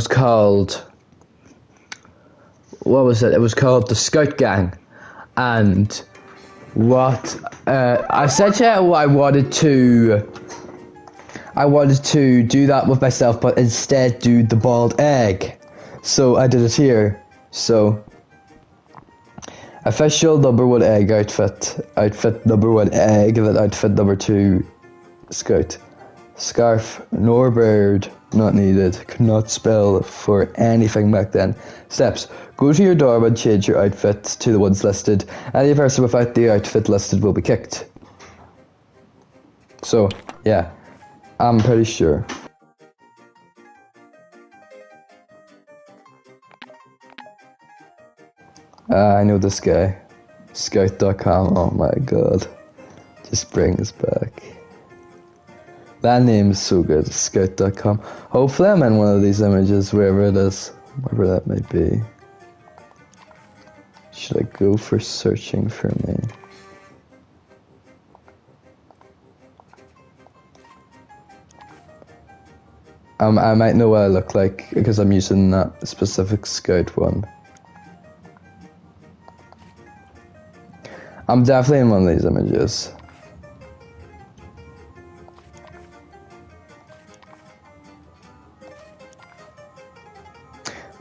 called what was it? It was called the Scout Gang, and what I said to you, I wanted to do that with myself, but instead do the bald egg. So I did it here. So official number 1 egg outfit number 1 egg, and then outfit number 2 scout. Scarf nor bird not needed. Could not spell for anything back then. Steps: go to your dorm and change your outfit to the ones listed. Any person without the outfit listed will be kicked. So yeah, I'm pretty sure. I know this guy. Scout.com, oh my god. Just bring us back. That name is so good, Scout.com. Hopefully I'm in one of these images, wherever it is. Wherever that might be. Should I go for searching for me? I might know what I look like because I'm using that specific Scout one. I'm definitely in one of these images.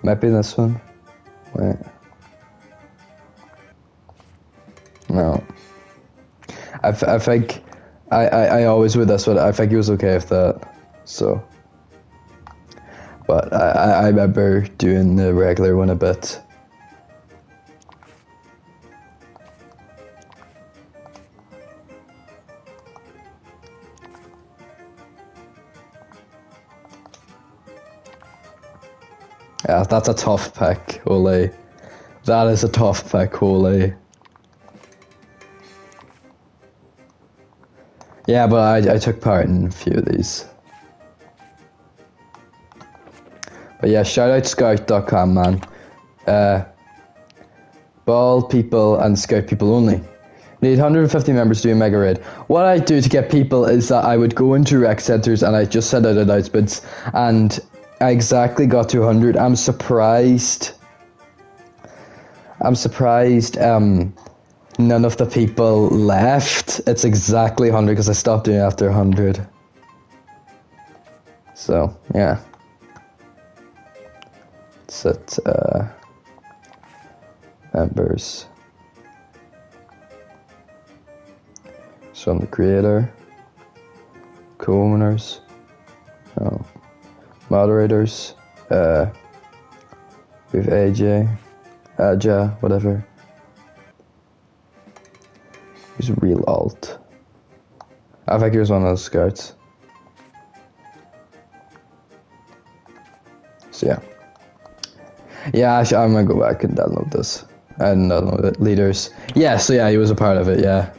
Might be this one. Wait. No. I think I always wear this one. I think he was okay with that. So. But I remember doing the regular one a bit. Yeah, that's a tough pick, holy. That is a tough pick, holy. Yeah, but I took part in a few of these. But yeah, shout out Scout.com, man. Bald people and Scout people only. Need 150 members to do a mega raid. What I do to get people is that I would go into rec centers and I just send out announcements, and I exactly got to 100. I'm surprised. None of the people left. It's exactly 100 because I stopped doing it after 100. So yeah. Set members. So I'm the creator, co-owners, moderators, With AJ, Aja, whatever. He's real alt. I think he was one of those scouts. So yeah. Yeah, actually, I'm gonna go back and download this. And download it. Leaders. Yeah, so yeah, he was a part of it, yeah.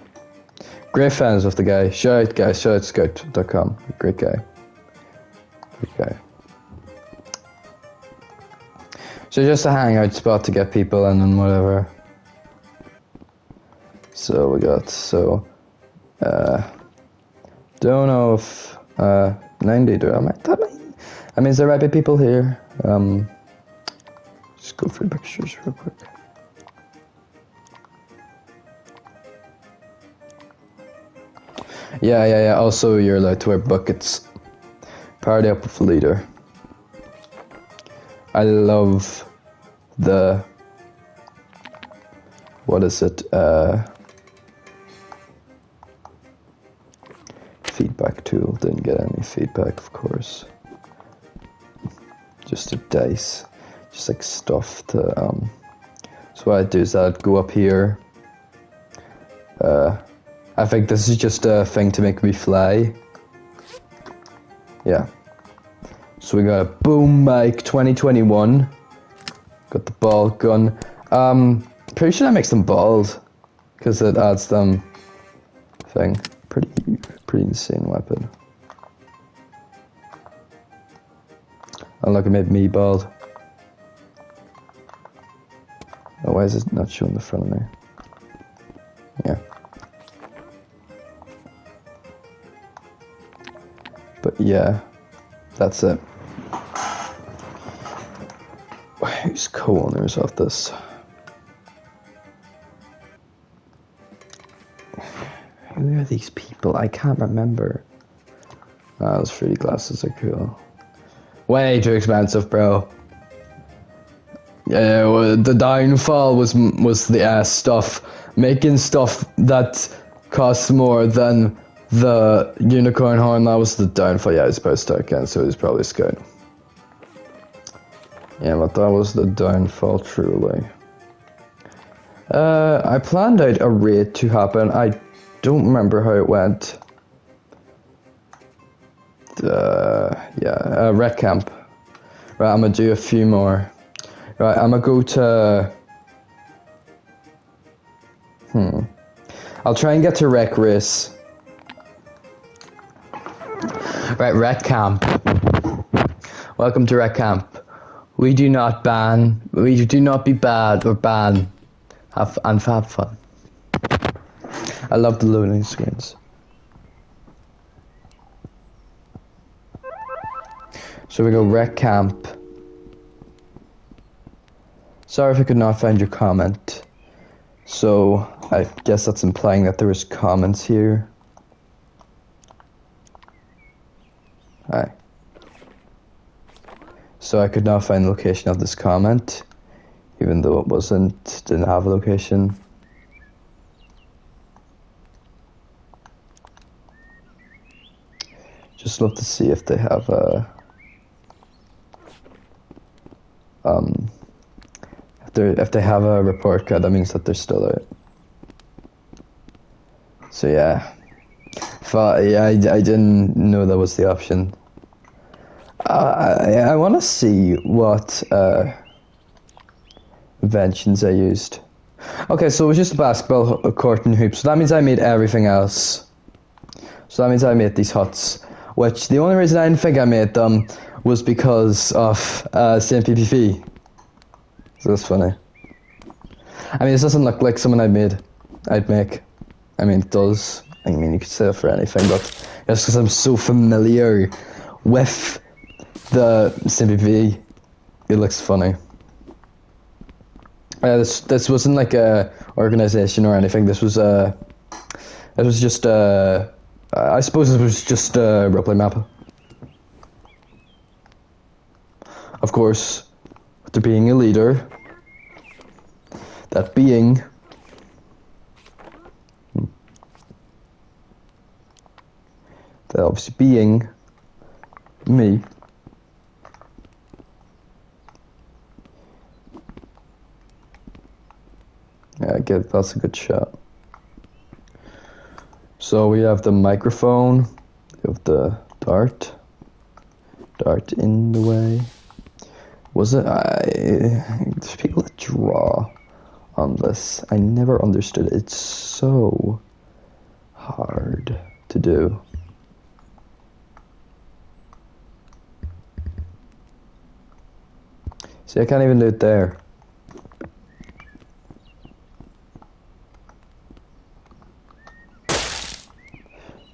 Great fans of the guy. Shout out, guys. Shout out scout.com. Great guy. Great guy. So just a hangout spot to get people in and whatever. So we got, don't know if, 90, that means there might be people here. Just go through pictures real quick. Yeah. Also, you're allowed to wear buckets. Party up with the leader. I love the... What is it? Feedback tool. Didn't get any feedback, of course. Just a dice. Just like stuff to... So what I'd do is I'd go up here. I think this is just a thing to make me fly. Yeah. So we got a boom mic 2021. Got the ball gun. Pretty sure that makes them bald. Because it adds them thing. Pretty insane weapon. Oh look, it made me bald. Oh, why is it not showing the front of me? Yeah. But yeah, that's it. Who's co-owners of this? Who are these people? I can't remember. Ah, those 3D glasses are cool. Way too expensive, bro. Yeah, well, the downfall was the stuff. Making stuff that costs more than the unicorn horn, that was the downfall. Yeah, it's supposed to again, so it was probably Scout. Yeah, but that was the downfall, truly. I planned out a raid to happen. I don't remember how it went. Rec camp. Right, I'm gonna do a few more. Right, I'm gonna go to... I'll try and get to rec race. Right, rec camp. Welcome to rec camp. We do not ban. We do not be bad or ban. Have fun. I love the loading screens. So we go rec camp. Sorry if I could not find your comment. So I guess that's implying that there was comments here. Hi. So I could not find the location of this comment, even though it didn't have a location. Just love to see if they have a if they have a report card, that means that they're still out. So yeah, I didn't know that was the option. I want to see what inventions I used. Okay, so it was just a basketball court and hoops. So that means I made everything else. So that means I made these huts, which the only reason I didn't think I made them was because of CMPPV. So that's funny. I mean, this doesn't look like someone I'd make. I mean, it does. I mean, you could say that for anything, but just because I'm so familiar with the CMPPV, it looks funny. This wasn't like a organization or anything. This was just I suppose it was just a roleplay map. Of course, with there being a leader, that being that obviously being me. Yeah, that's a good shot. So we have the microphone, we have the dart in the way. Was it? There's people that draw on this. I never understood it. It's so hard to do. See, I can't even do it there.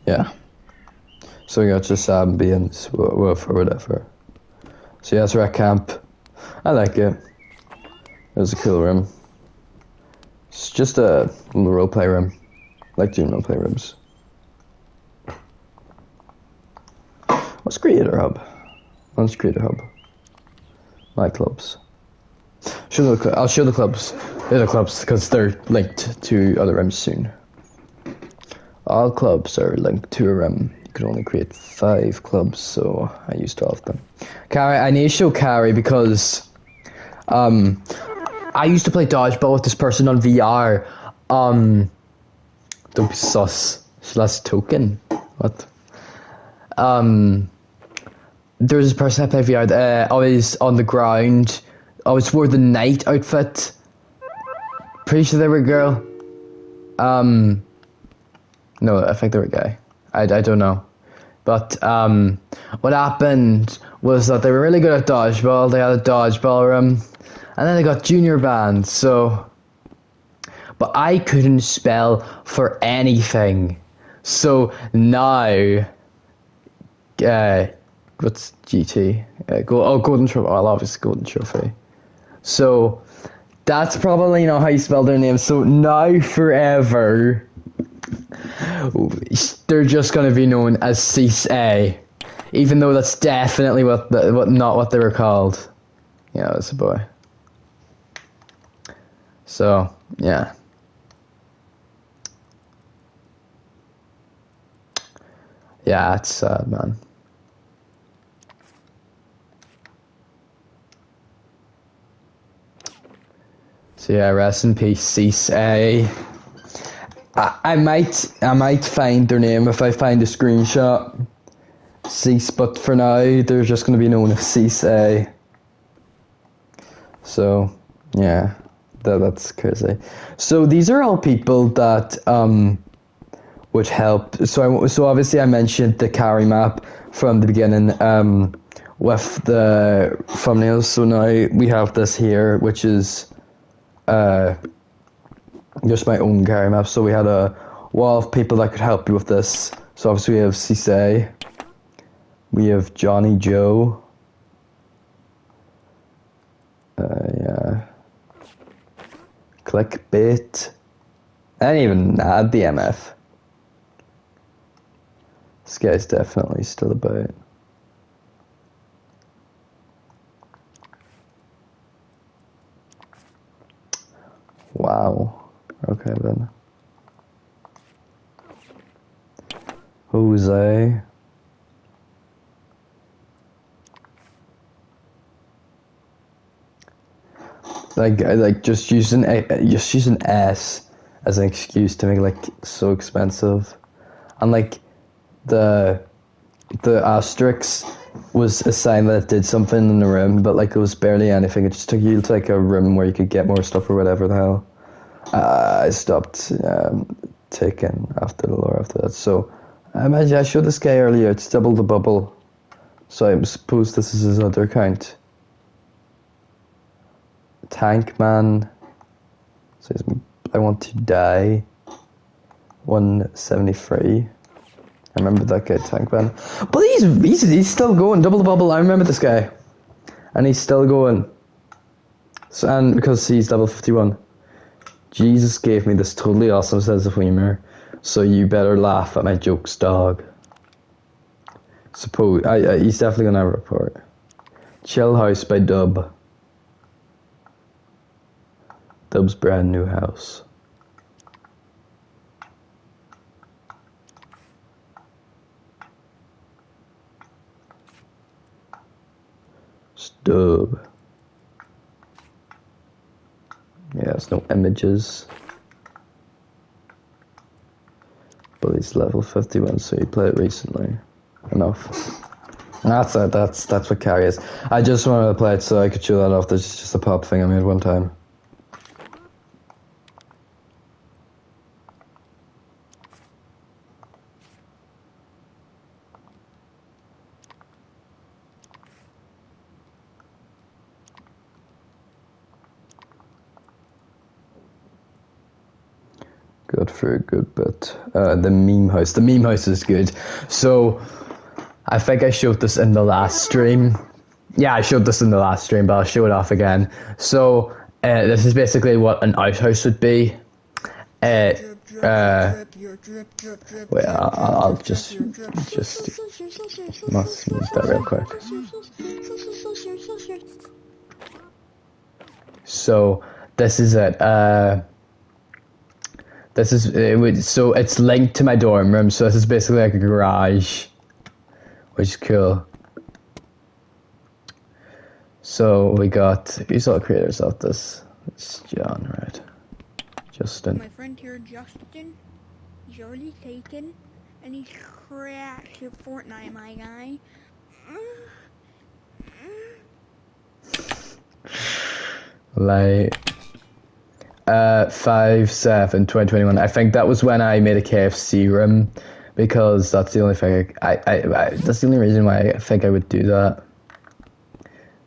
Yeah. So we got just ambience, whatever. So yeah, that's Rat Camp. I like it. It was a cool room. It's just a little roleplay room. I like doing roleplay rooms. What's Creator Hub? What's Creator Hub? My clubs. I'll show the clubs. The other clubs, because they're linked to other rooms soon. All clubs are linked to a room. You can only create 5 clubs, so I used all of them. Carrie, I need to show Carrie because I used to play dodgeball with this person on VR. Don't be sus. That's token. What? There was this person I played VR. I was on the ground. I was wore the knight outfit. Pretty sure they were a girl. No, I think they were a guy. I don't know. But what happened was that they were really good at dodgeball. They had a dodgeball room. And then they got junior bands, so... But I couldn't spell for anything. So now... what's GT? Golden Trophy. Oh, obviously Golden Trophy. So, that's probably not how you spell their name. So now forever... they're just going to be known as CSA, even though that's definitely not what they were called. Yeah, it's a boy. So yeah, it's sad, man. So yeah, rest in peace, CSA. I might find their name if I find a screenshot. Cease, but for now they're just going to be known as CSA. So yeah, that's crazy. So these are all people that would help. So obviously I mentioned the carry map from the beginning with the thumbnails. So now we have this here, which is just my own carry map. So we had a wall of people that could help you with this. So obviously we have Cisse, we have Johnny Joe, yeah, Clickbait. I didn't even add the MF. This guy's definitely still about. Wow. Okay then. Jose. Like just using S as an excuse to make like so expensive, and like the asterisk was a sign that it did something in the room, but like it was barely anything. It just took you to like a room where you could get more stuff or whatever the hell. I stopped taking after the lore after that. So I showed this guy earlier. It's double the bubble. So I suppose this is his other account. Tank Man says I want to die. 173. I remember that guy, Tank Man. But he's still going. Double the bubble. I remember this guy, and he's still going. So, and because he's level 51. Jesus gave me this totally awesome sense of humor, so you better laugh at my jokes, dog. Suppose he's definitely gonna have a report. Chill House by Dub. Dub's brand new house. Dub. Yeah, there's no images. he's level 51, so you played it recently. Enough. That's it. That's what carry is. I just wanted to play it so I could show that off. There's just a pop thing I made one time. Good for a good bit. The meme house. The meme house is good. So, I think I showed this in the last stream. Yeah, I showed this in the last stream, but I'll show it off again. So, this is basically what an outhouse would be. Wait, I'll just must use that real quick. So, this is it. So it's linked to my dorm room, so this is basically like a garage, which is cool. So we got, who's all creators of this? It's John, right? Justin. My friend here, Justin, he's already taken, and he's crashed at Fortnite, my guy. Like 5/7/2021. I think that was when I made a KFC room, because that's the only thing I that's the only reason why I think I would do that.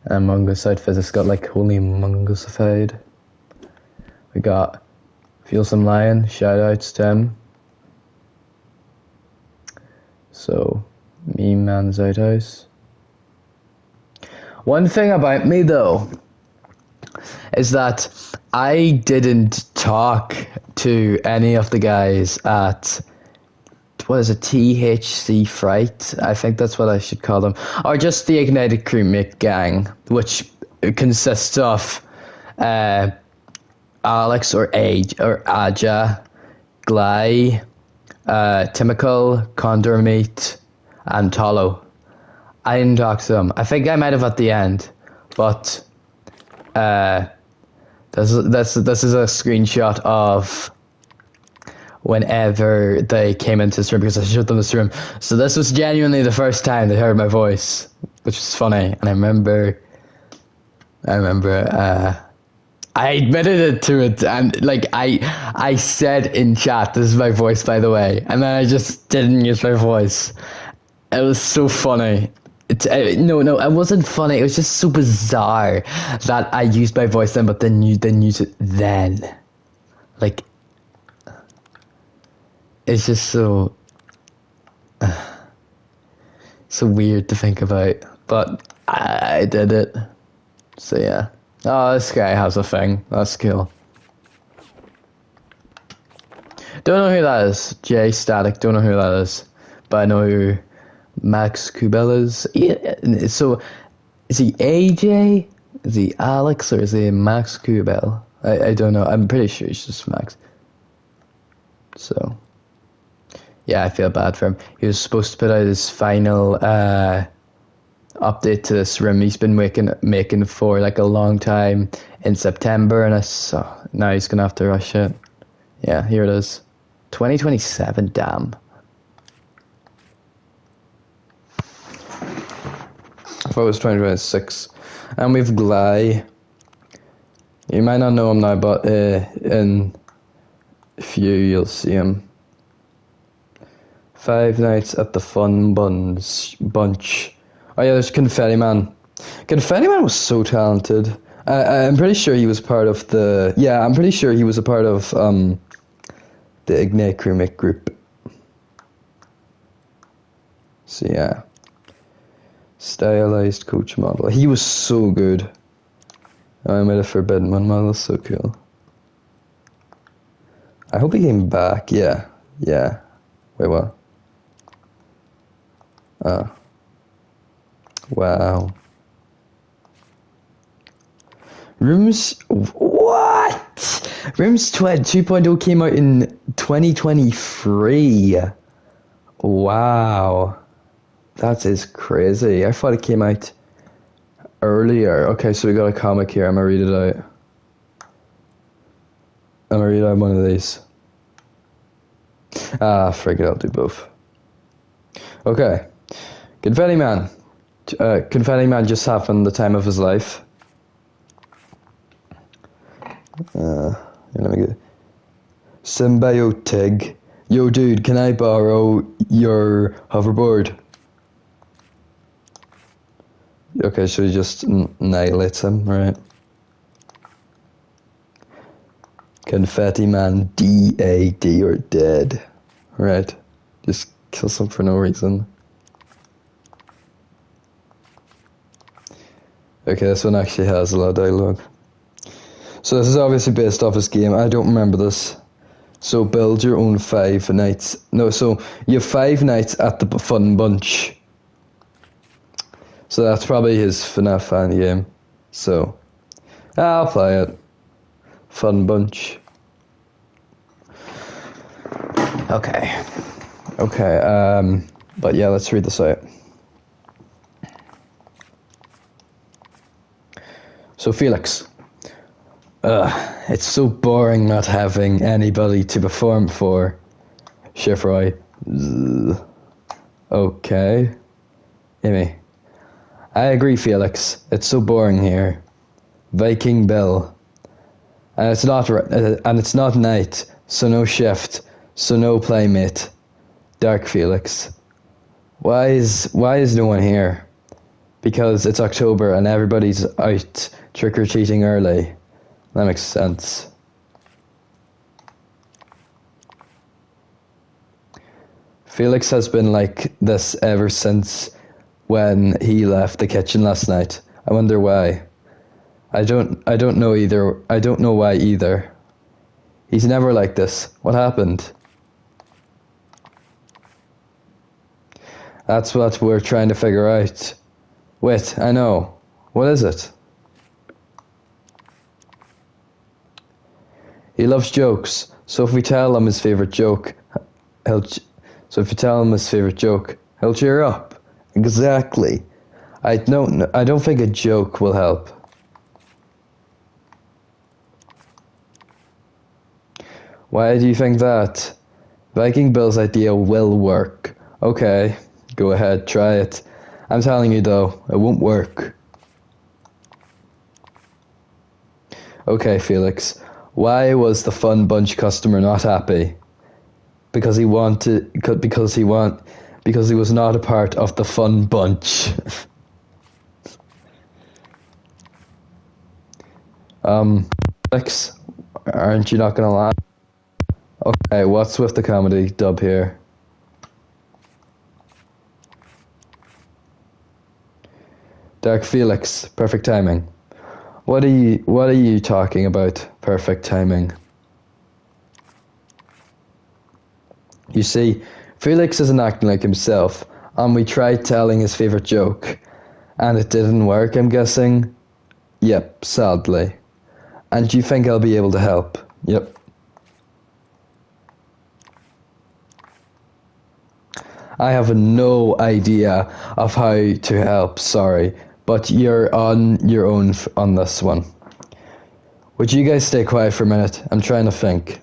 And Mongosified Physics got like wholly Mongosified. We got Feel Some Lion, shout outs to him. So Meme Man's Outhouse. One thing about me though is that I didn't talk to any of the guys at, what is it, THC Fright? I think that's what I should call them. Or just the Ignited Crewmate gang, which consists of Alex or Aja, Gly, Timical, Condormeat, and Tolo. I didn't talk to them. I think I might have at the end, but this is a screenshot of whenever they came into this room, because I showed them this room. So this was genuinely the first time they heard my voice, which was funny. And I remember I admitted it to it, and like I said in chat, "This is my voice, by the way," and then I just didn't use my voice. It was so funny. No, it wasn't funny. It was just so bizarre that I used my voice then, but then use it then. Like, it's just so weird to think about. But I did it. So yeah. Oh, this guy has a thing. That's cool. Don't know who that is. J Static. Don't know who that is. But I know who Max Kubel is. Yeah, so is he AJ? Is he Alex, or is he Max Kubel? I don't know. I'm pretty sure he's just Max. So yeah, I feel bad for him. He was supposed to put out his final update to this room. He's been making for like a long time in September, and now he's gonna have to rush it. Yeah, here it is. 2027. Damn. I thought it was 2026. And we've Gly. You might not know him now, but in a few you'll see him. 5 Nights at the Fun Bunch. Oh yeah, there's Confetti Man. Confetti Man was so talented. I'm pretty sure he was part of the... Yeah, I'm pretty sure he was a part of the Ignite Crewmate group. So yeah. Stylized coach model. He was so good. I made a Forbidden One model. So cool. I hope he came back. Yeah. Wait, what? Wow. Rooms... What? Rooms 2.0 came out in 2023. Wow. That is crazy. I thought it came out earlier. Okay, so we got a comic here. I'm gonna read it out. I'm gonna read out one of these. Ah, frig it, I'll do both. Okay. Confetti Man. Confetti Man just happened the time of his life. Here, let me get... Symbiotic. Yo, dude, can I borrow your hoverboard? Okay, so he just annihilates him, right? Confetti Man, DAD, or dead. Right. Just kills him for no reason. Okay, this one actually has a lot of dialogue. So this is obviously based off his game. I don't remember this. So build your own 5 nights. No, so you have 5 nights at the Fun Bunch. So that's probably his FNAF fan game. So I'll play it. Fun Bunch. Okay. Okay, but yeah, let's read this out. So Felix. It's so boring not having anybody to perform for. Chiffroy. Okay. Amy. I agree, Felix. It's so boring here. Viking Bill. And it's not night, so no shift, so no playmate. Dark Felix. Why is no one here? Because it's October and everybody's out trick-or-treating early. That makes sense. Felix has been like this ever since when he left the kitchen last night. I wonder why. I don't know either. I don't know why either. He's never like this. What happened? That's what we're trying to figure out. Wait, I know. What is it? He loves jokes, so if we tell him his favorite joke, he'll cheer up. Exactly. I don't think a joke will help. Why do you think that? Viking Bill's idea will work. Okay, go ahead, try it. I'm telling you though, it won't work. Okay, Felix. Why was the Fun Bunch customer not happy? Because he was not a part of the Fun Bunch. Felix, aren't you not gonna laugh? Okay, what's with the comedy dub here? Dark Felix, perfect timing. What are you talking about? Perfect timing. You see, Felix isn't acting like himself, and we tried telling his favorite joke, and it didn't work, I'm guessing? Yep, sadly. And do you think I'll be able to help? Yep. I have no idea of how to help, sorry, but you're on your own on this one. Would you guys stay quiet for a minute? I'm trying to think.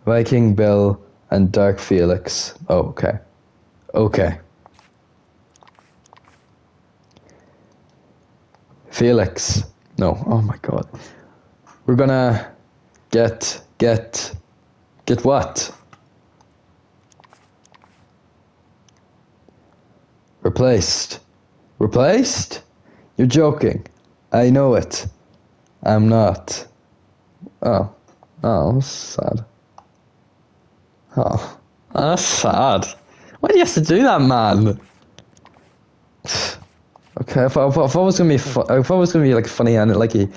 Viking Bill and Dark Felix. Oh, okay. Okay. Felix. No, oh my god. We're gonna get what? Replaced. Replaced? You're joking. I know it. I'm not. Oh. Oh, that's sad. Oh. That's sad. Why do you have to do that, man? Okay, if I was gonna be if I was gonna be like funny and like he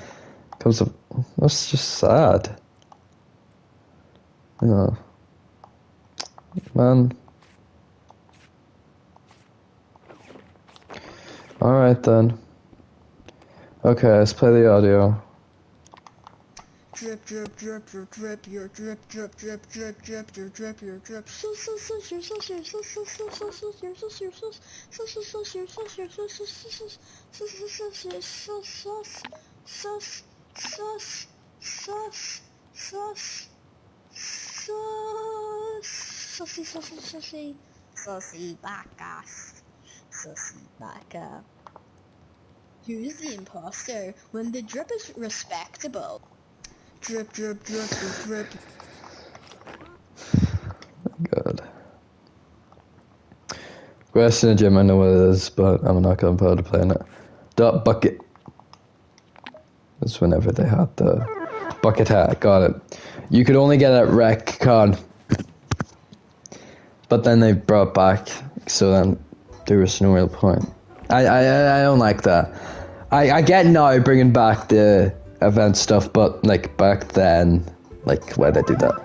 comes up, that's just sad. Yeah. Man. Alright then. Okay, let's play the audio. Drip, drip, drip, drip, drip, your drip, drip, drip, drip, drip, your drip, your drip. Sus. Sussy baka. Sussy baka. Who's the imposter when the drip is respectable? Drip, drip, drip, drip, drip. God. Question of Jim, I know what it is, but I'm not gonna bother playing it. Dot bucket. That's whenever they had the bucket hat. Got it. You could only get it at RecCon, but then they brought it back, so then there was no real point. I don't like that. I get now bringing back the event stuff, but like back then, like why'd they do that?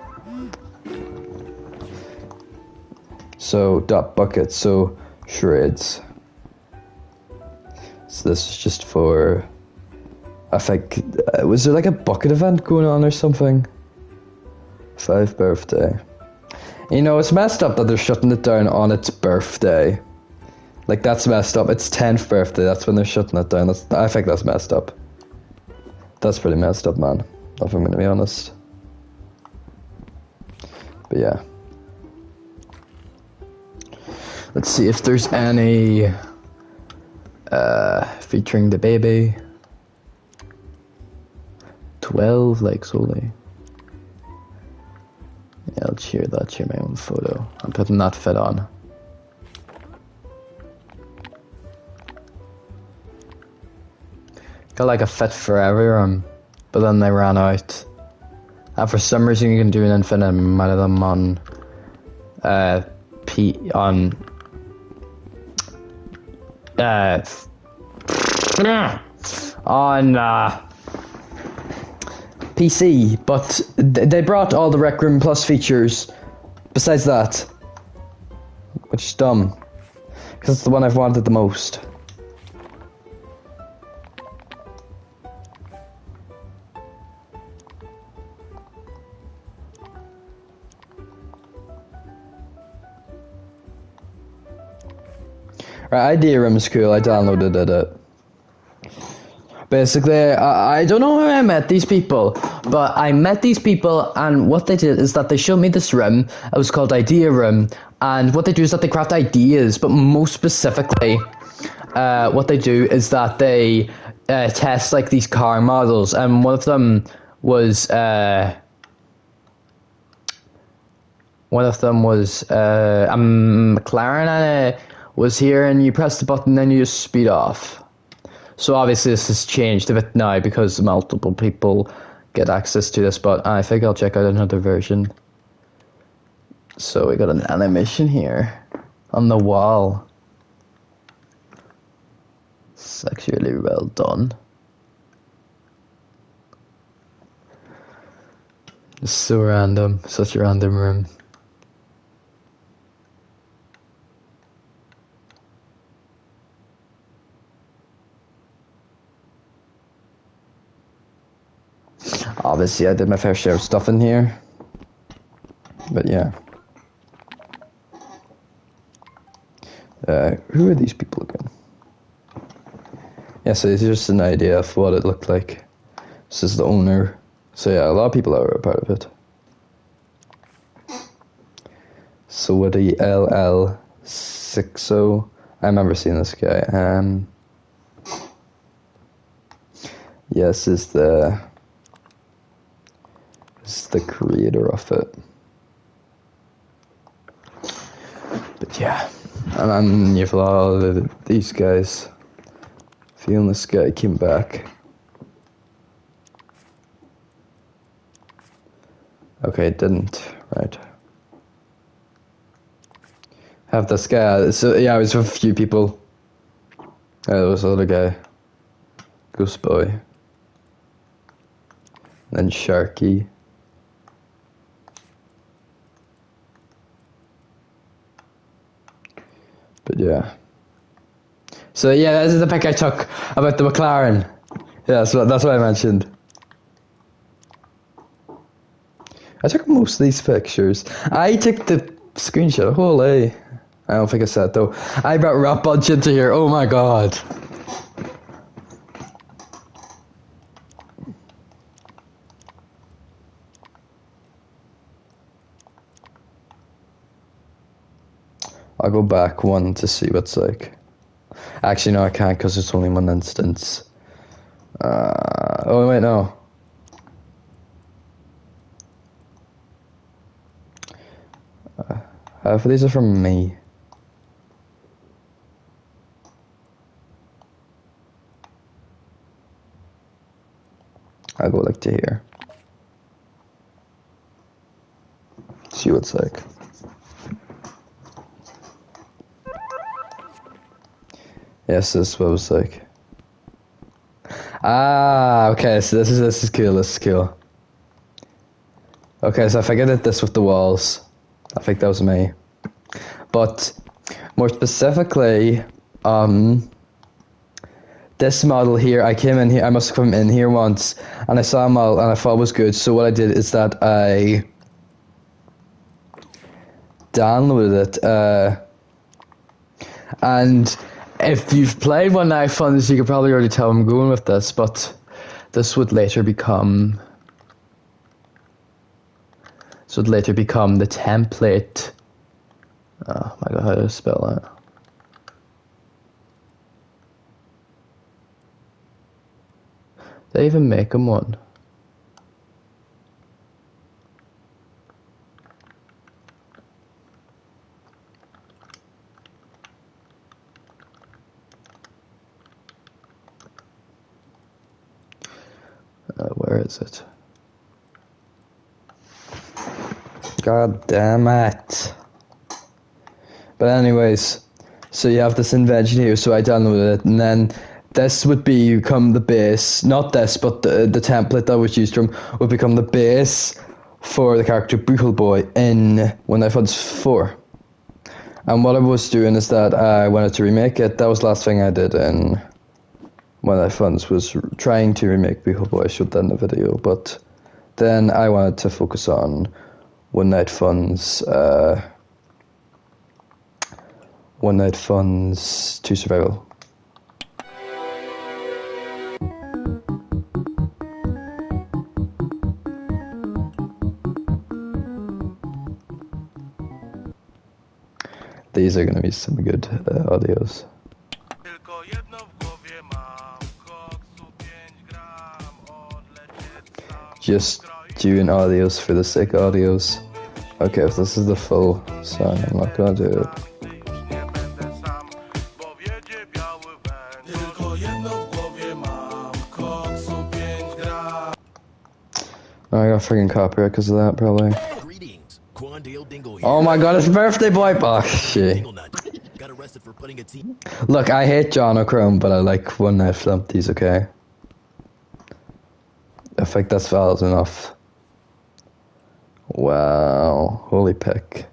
So dot bucket, so shreds. So this is just for, I think, was there like a bucket event going on or something? 5th birthday. You know, it's messed up that they're shutting it down on its birthday. Like, that's messed up. It's 10th birthday, that's when they're shutting it down. I think that's messed up. That's pretty messed up, man, if I'm gonna be honest. But yeah. Let's see if there's any featuring the baby. 12 likes only. Yeah, I'll cheer my own photo. I'm putting that fit on. Got like a fit for everyone, but then they ran out. And for some reason you can do an infinite amount of them on PC, but they brought all the Rec Room Plus features besides that, which is dumb, because it's the one I've wanted the most. Right, Idea Room is cool, I downloaded it. Basically, I don't know how I met these people, but I met these people, and what they did is that they showed me this room. It was called Idea Room, and what they do is that they craft ideas, but most specifically, what they do is that they test like these car models, and one of them was a McLaren, and it was here, and you press the button, then you just speed off. So obviously this has changed a bit now because multiple people get access to this, but I think I'll check out another version. So we got an animation here on the wall. It's actually really well done. It's so random, such a random room. Obviously, I did my fair share of stuff in here, but yeah. Who are these people again? Yeah, so it's just an idea of what it looked like. This is the owner. So yeah, a lot of people are a part of it. So what the LL60? I remember seeing this guy. Yes, is the creator of it. But yeah, and you've a lot of these guys. Feeling this guy came back. Okay, it didn't. Right. Have this guy. So yeah, I was with a few people. There was another guy. Ghost Boy. And then Sharky. But yeah. So yeah, this is the pic I took about the McLaren. Yeah, so that's what I mentioned. I took most of these pictures. I took the screenshot. Holy. I don't think I said though. I brought Rob Bunch into here. Oh my god. I'll go back one to see what's like. Actually, no, I can't because it's only one instance. Oh, wait, no. Half of these are from me. I'll go like to here. See what it's like. Yes, this is what it was like. Ah, okay, so this is cool, this is cool. Okay, so if I get at this with the walls, I think that was me. But more specifically, this model here, I came in here, I must have come in here once, and I saw a model and I thought it was good, so what I did is that I downloaded it, and if you've played One Night Funds, you could probably already tell I'm going with this, but this would later become the template. Oh my god, how do I spell that? Did I even make him one? Where is it? God damn it. But anyways, so you have this invention here, so I downloaded it, and then this would become the base, not this, but the template that was used from would become the base for the character Buchel Boy in When Night Funds 4. And what I was doing is that I wanted to remake it. That was the last thing I did in When Night Funds, was trying to remake Buchel Boy. I showed that in the video, but then I wanted to focus on One Night Funds 2 Survival. These are going to be some good audios. Just doing audios for the sake of audios. Okay, if this is the full song, I'm not gonna do it. I got freaking copyright because of that, probably. Oh my god, it's birthday boy! Oh, shit. Look, I hate Jonochrome, but I like One Night Flumpties, okay? I think that's valid enough. Wow, holy pick.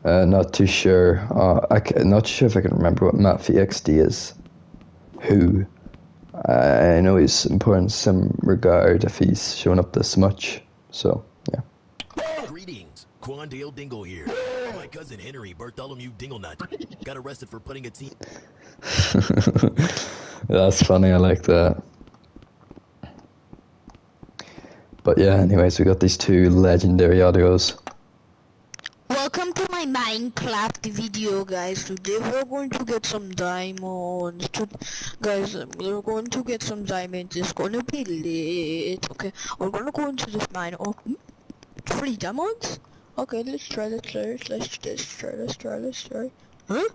Not too sure. Not sure if I can remember what MatVXD is. Who? I know he's important in some regard if he's showing up this much. So, yeah. Greetings, Quandale Dingle here. My cousin Henry Bartholomew Dinglenut got arrested for putting a team. That's funny, I like that. But yeah, anyways, we got these two legendary audios. Welcome to my Minecraft video, guys. Today we're going to get some diamonds. Guys, we're going to get some diamonds. It's gonna be lit. Okay, we're gonna go into this mine. Oh, 3 diamonds? Okay, let's try. Huh?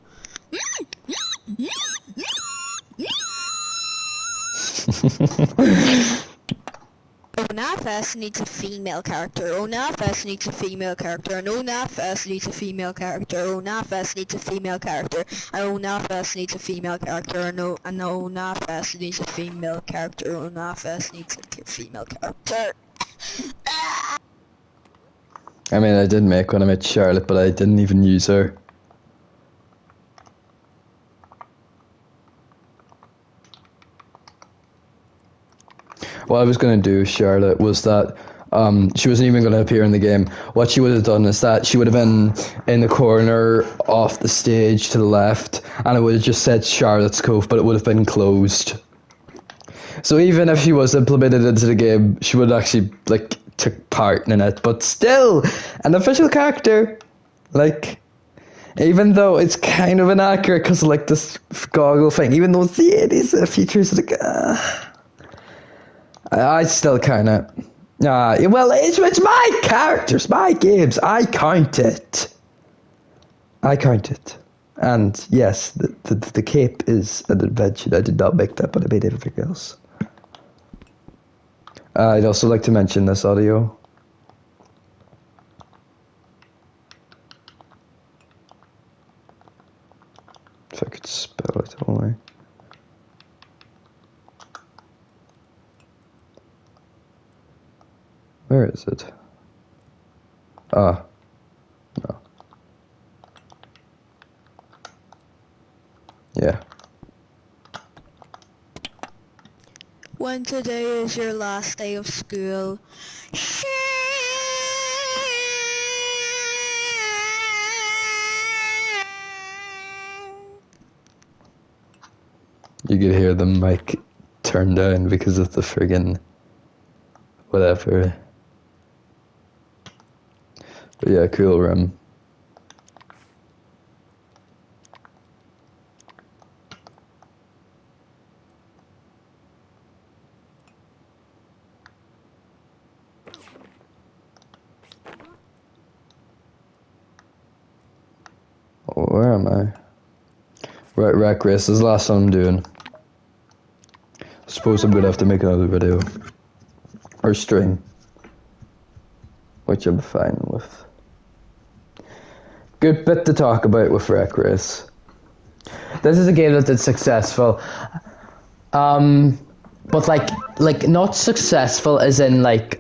ONAFS needs a female character. ONAFS needs a female character. And ONAFS needs a female character. ONAFS needs a female character. And ONAFS needs a female character. And ONAFS needs a female character. ONAFS needs a female character. I mean, I did make one. I made Charlotte, but I didn't even use her. What I was going to do with Charlotte was that she wasn't even going to appear in the game. What she would have done is that she would have been in the corner off the stage to the left, and it would have just said Charlotte's Cove, but it would have been closed. So even if she was implemented into the game, she would actually, like, took part in it, but still, an official character. Like, even though it's kind of inaccurate because of like this goggle thing, even though it's the 80s, the features like, I still kind of, well, it's my characters, my games. I count it. And yes, the cape is an invention. I did not make that, but I made everything else. I'd also like to mention this audio. If I could spell it only. Where is it? No. Yeah. When today is your last day of school. You could hear the mic turn down because of the friggin' whatever. But yeah, cool room. Where am I? Right, Rack Race is the last one I'm doing. I suppose I'm gonna have to make another video. Or stream. Which I'm fine with. Good bit to talk about with Rack Race. This is a game that did successful. But like not successful as in like,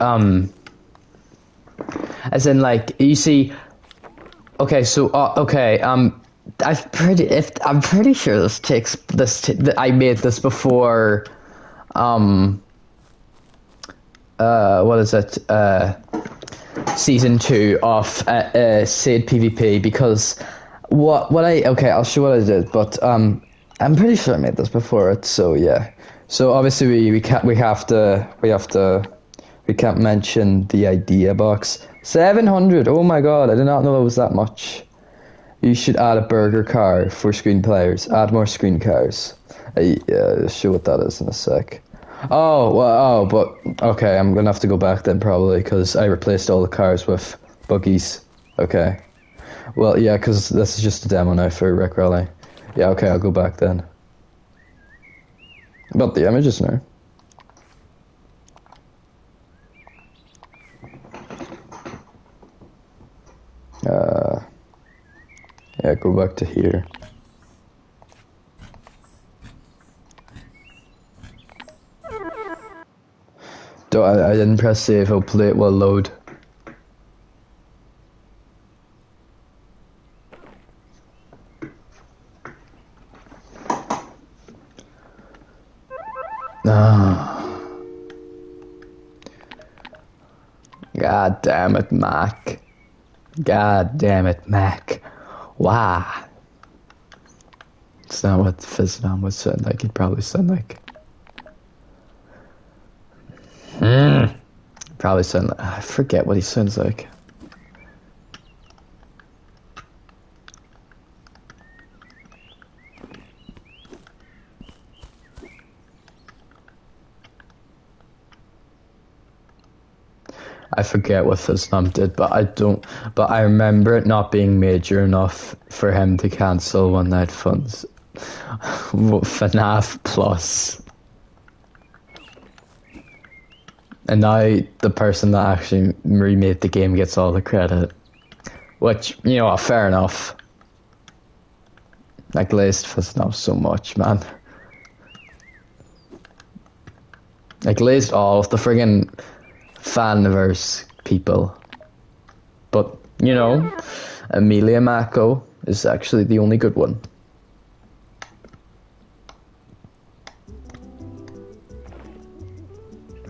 you see, okay, so, I'm pretty sure this takes I made this before. What is it? Season 2 of Said PvP, because I'll show what I did, but I'm pretty sure I made this before it. So yeah. So obviously we can't mention the idea box. 700. Oh my god! I did not know it was that much. You should add a burger car for screen players. Add more screen cars. I'll show what that is in a sec. But okay, I'm gonna have to go back then probably because I replaced all the cars with buggies. Okay. Well, yeah, because this is just a demo now for Wreck Rally. Yeah, okay, I'll go back then. But the images now. Yeah, go back to here. I didn't press save, hopefully it will load. God damn it, Mac. God damn it, Mac. Why? It's not what Fizzon would sound like. He'd probably sound like. Probably sound like. I forget what he sounds like. I forget what Fizzon did, but I remember it not being major enough for him to cancel One Night Fun's FNAF Plus. And now the person that actually remade the game gets all the credit. Which, you know, fair enough. I glazed Fizzon so much, man. I glazed all of the friggin' Fanverse people. But, you know, Amelia Mako is actually the only good one.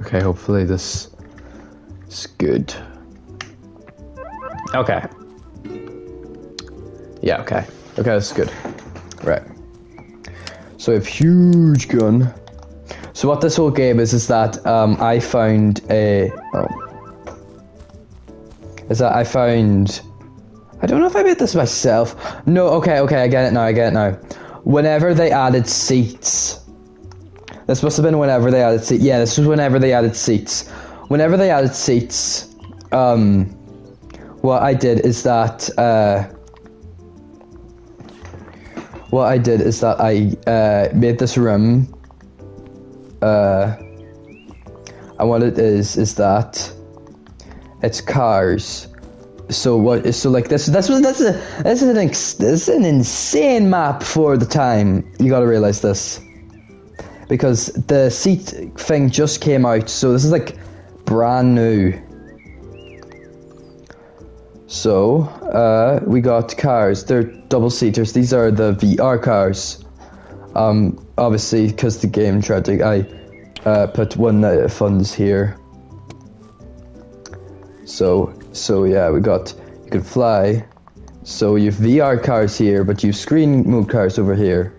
Okay, hopefully this is good. Okay. Yeah, okay. Okay, that's good. Right. So we have huge gun. So what this whole game is that I found I don't know if I made this myself. No, okay, I get it now. Whenever they added seats. This must have been whenever they added seats. Yeah, this was whenever they added seats. Whenever they added seats, what I did is that, I made this room, and what it is that it's cars. So what? So like this is an insane map for the time. You gotta realize this, because the seat thing just came out. So this is like brand new. So we got cars. They're double seaters. These are the VR cars. Obviously, because the game tried to, I put one night of funds here. So yeah, you can fly. So you have VR cars here, but you have screen mode cars over there.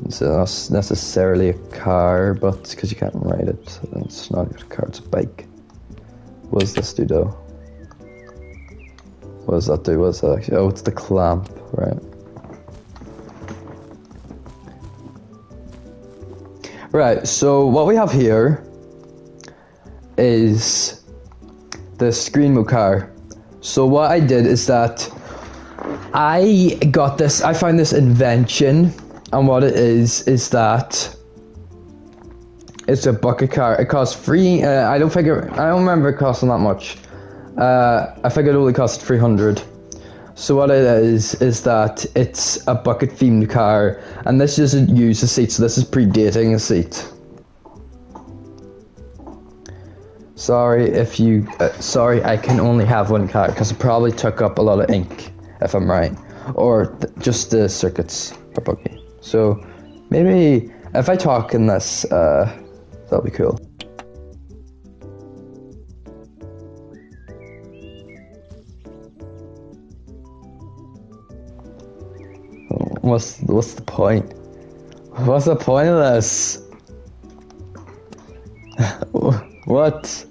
It's not necessarily a car, but because you can't ride it, it's not a car, it's a bike. What does this do though? What does that do? What is that actually? Oh, it's the clamp, right? Right, so what we have here is the screen mode car. So what I did is that I found this invention, and what it is that it's a bucket car. It costs free. I don't remember it costing that much. I figured it only cost 300. So what it is that it's a bucket themed car, and this doesn't use a seat. So this is predating a seat. Sorry I can only have one car because it probably took up a lot of ink, if I'm right, or just the circuits are buggy. So maybe if I talk in this, that'll be cool. What's the point? What's the point of this? What?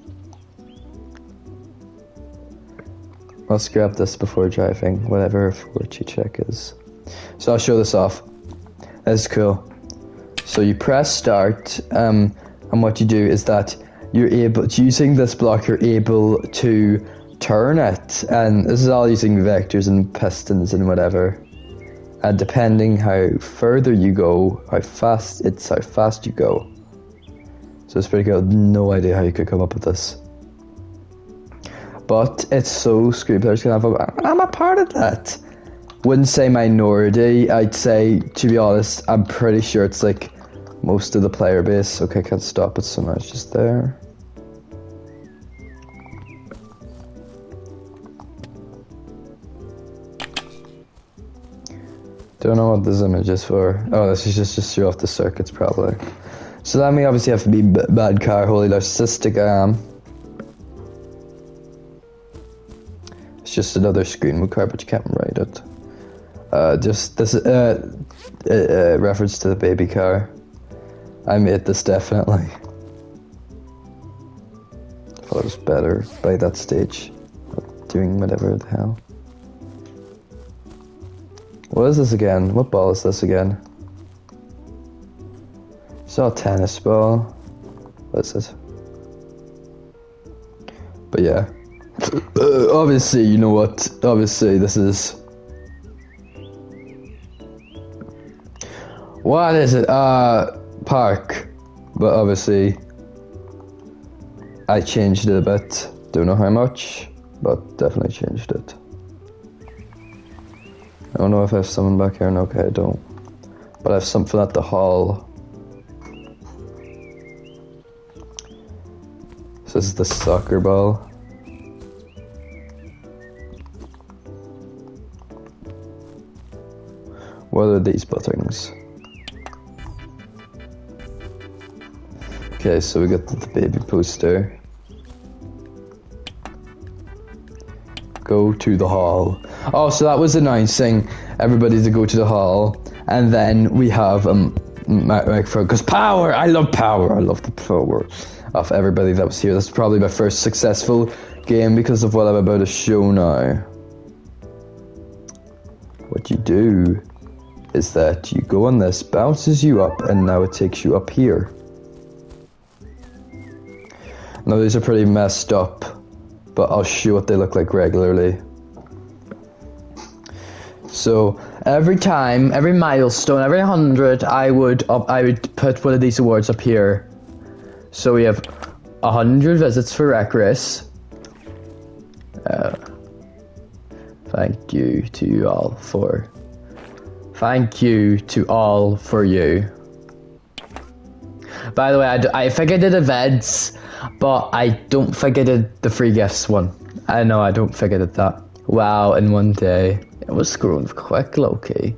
I'll scrap this before driving, whatever 4G check is. So I'll show this off. That's cool. So you press start, and what you do is that using this block, you're able to turn it, and this is all using vectors and pistons and whatever. And depending how further you go, how fast you go. So it's pretty cool. No idea how you could come up with this. But it's so screwed. I'm a part of that. Wouldn't say minority. I'd say, to be honest, I'm pretty sure it's like most of the player base. Okay, I can't stop it so much. Just there. Don't know what this image is for. Oh, this is just to show off the circuits, probably. So then we obviously have to be bad car. Holy narcissistic I am. It's just another screen mode car, but you can't ride it. Just this reference to the baby car. I made this definitely. I thought it was better by that stage. Doing whatever the hell. What is this again? What ball is this again? It's not a tennis ball. What is it? But yeah. Obviously, you know what? Obviously, this is... What is it? Park. But obviously, I changed it a bit. Don't know how much, but definitely changed it. I don't know if I have someone back here. No, okay, I don't. But I have something at the hall. So this is the soccer ball. What are these buttons? Okay, so we got the baby poster. Go to the hall. Oh, so that was announcing everybody to go to the hall, and then we have microphone, because power. I love power. I love the power of everybody that was here. This is probably my first successful game because of what I'm about to show now. What you do is that you go on this, bounces you up, and now it takes you up here. Now these are pretty messed up, but I'll show what they look like regularly. So every time, every milestone, every 100, I would put one of these awards up here. So we have 100 visits for Regress. Thank you to you all for. Thank you to all for you. By the way, I think I did events, but I don't think I did the free gifts one. I know I don't think I did that. Wow, in one day. It was growing quick, low-key.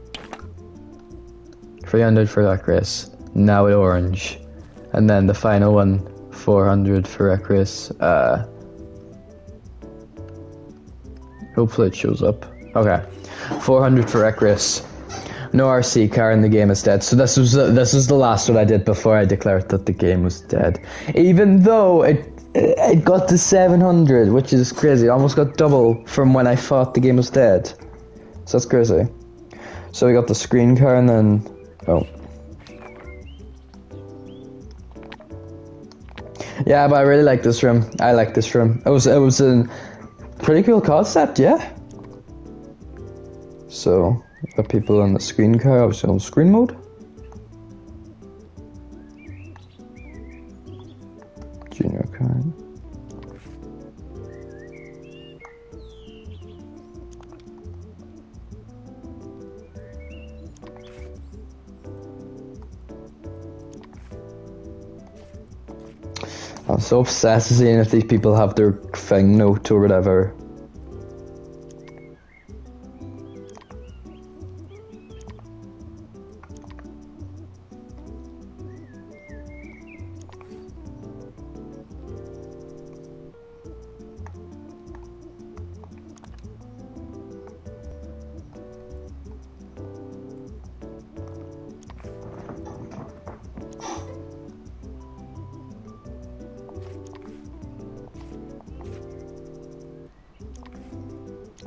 300 for Regress. Now at orange. And then the final one, 400 for Regress. Hopefully it shows up. Okay. 400 for Regress. No RC car in the game is dead. So this was the last one I did before I declared that the game was dead. Even though it got to 700, which is crazy. It almost got double from when I thought the game was dead. So that's crazy. So we got the screen car and then oh. Yeah, but I really like this room. I like this room. It was a pretty cool concept, yeah. So the people on the screen car, obviously on screen mode. Junior car. I'm so obsessed with seeing if these people have their thing note or whatever.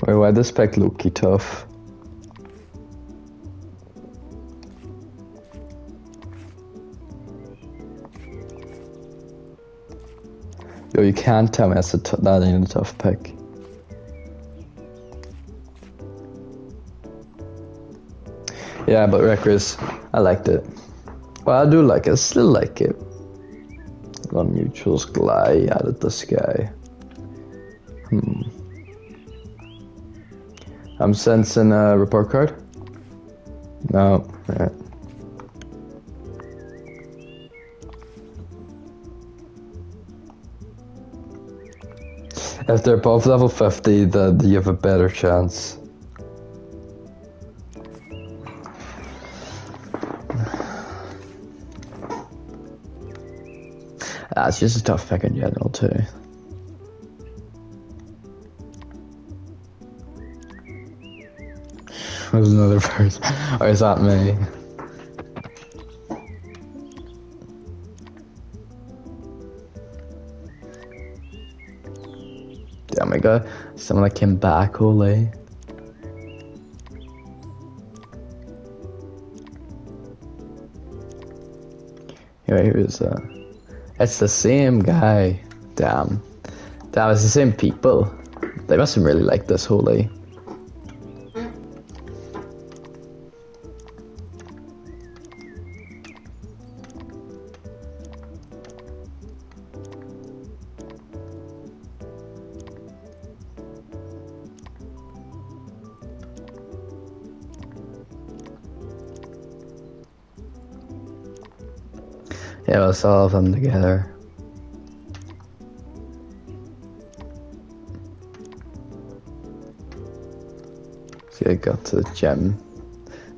Wait, why this pack low-key tough? Yo, you can't tell me that ain't a tough pick. Yeah, but Regress, I liked it. Well, I do like it, I still like it. On neutrals, glide, added this guy. I'm sensing a report card. No, right. If they're above level 50, then you have a better chance. It's just a tough pick in general too. There's another person. Or is that me? Oh my god, someone that came back, holy. Here is it's the same guy. Damn. Damn, it's the same people. They must have really liked this, holy. Yeah, let's all of them together. See, I got to the gym.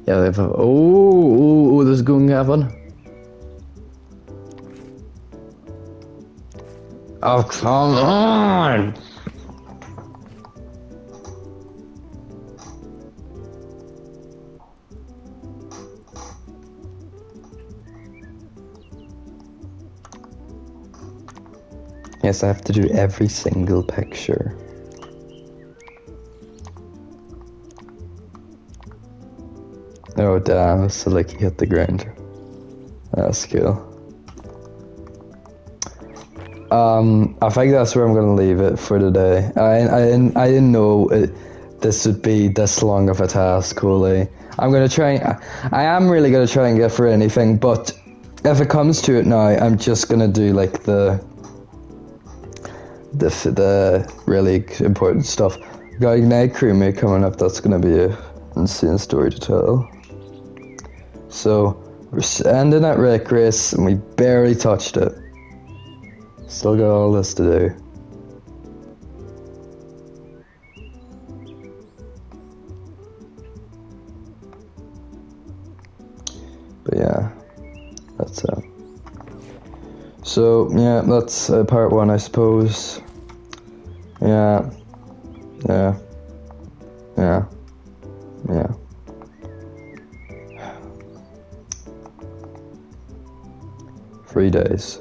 Yeah, they have a, oh, there's going to happen. Oh, come on! Yes, I have to do every single picture. Oh damn, so like he hit the ground. That's cool. I think that's where I'm gonna leave it for today. I didn't know this would be this long of a task, Coley. I'm gonna try. I am really gonna try and get for anything, but if it comes to it now, I'm just gonna do like the really important stuff. Got Ignite Crewmate coming up. That's gonna be an insane story to tell. So we're ending at Rick Race, and we barely touched it. Still got all this to do. But yeah, that's it. So yeah, that's part one, I suppose. Yeah. 3 days.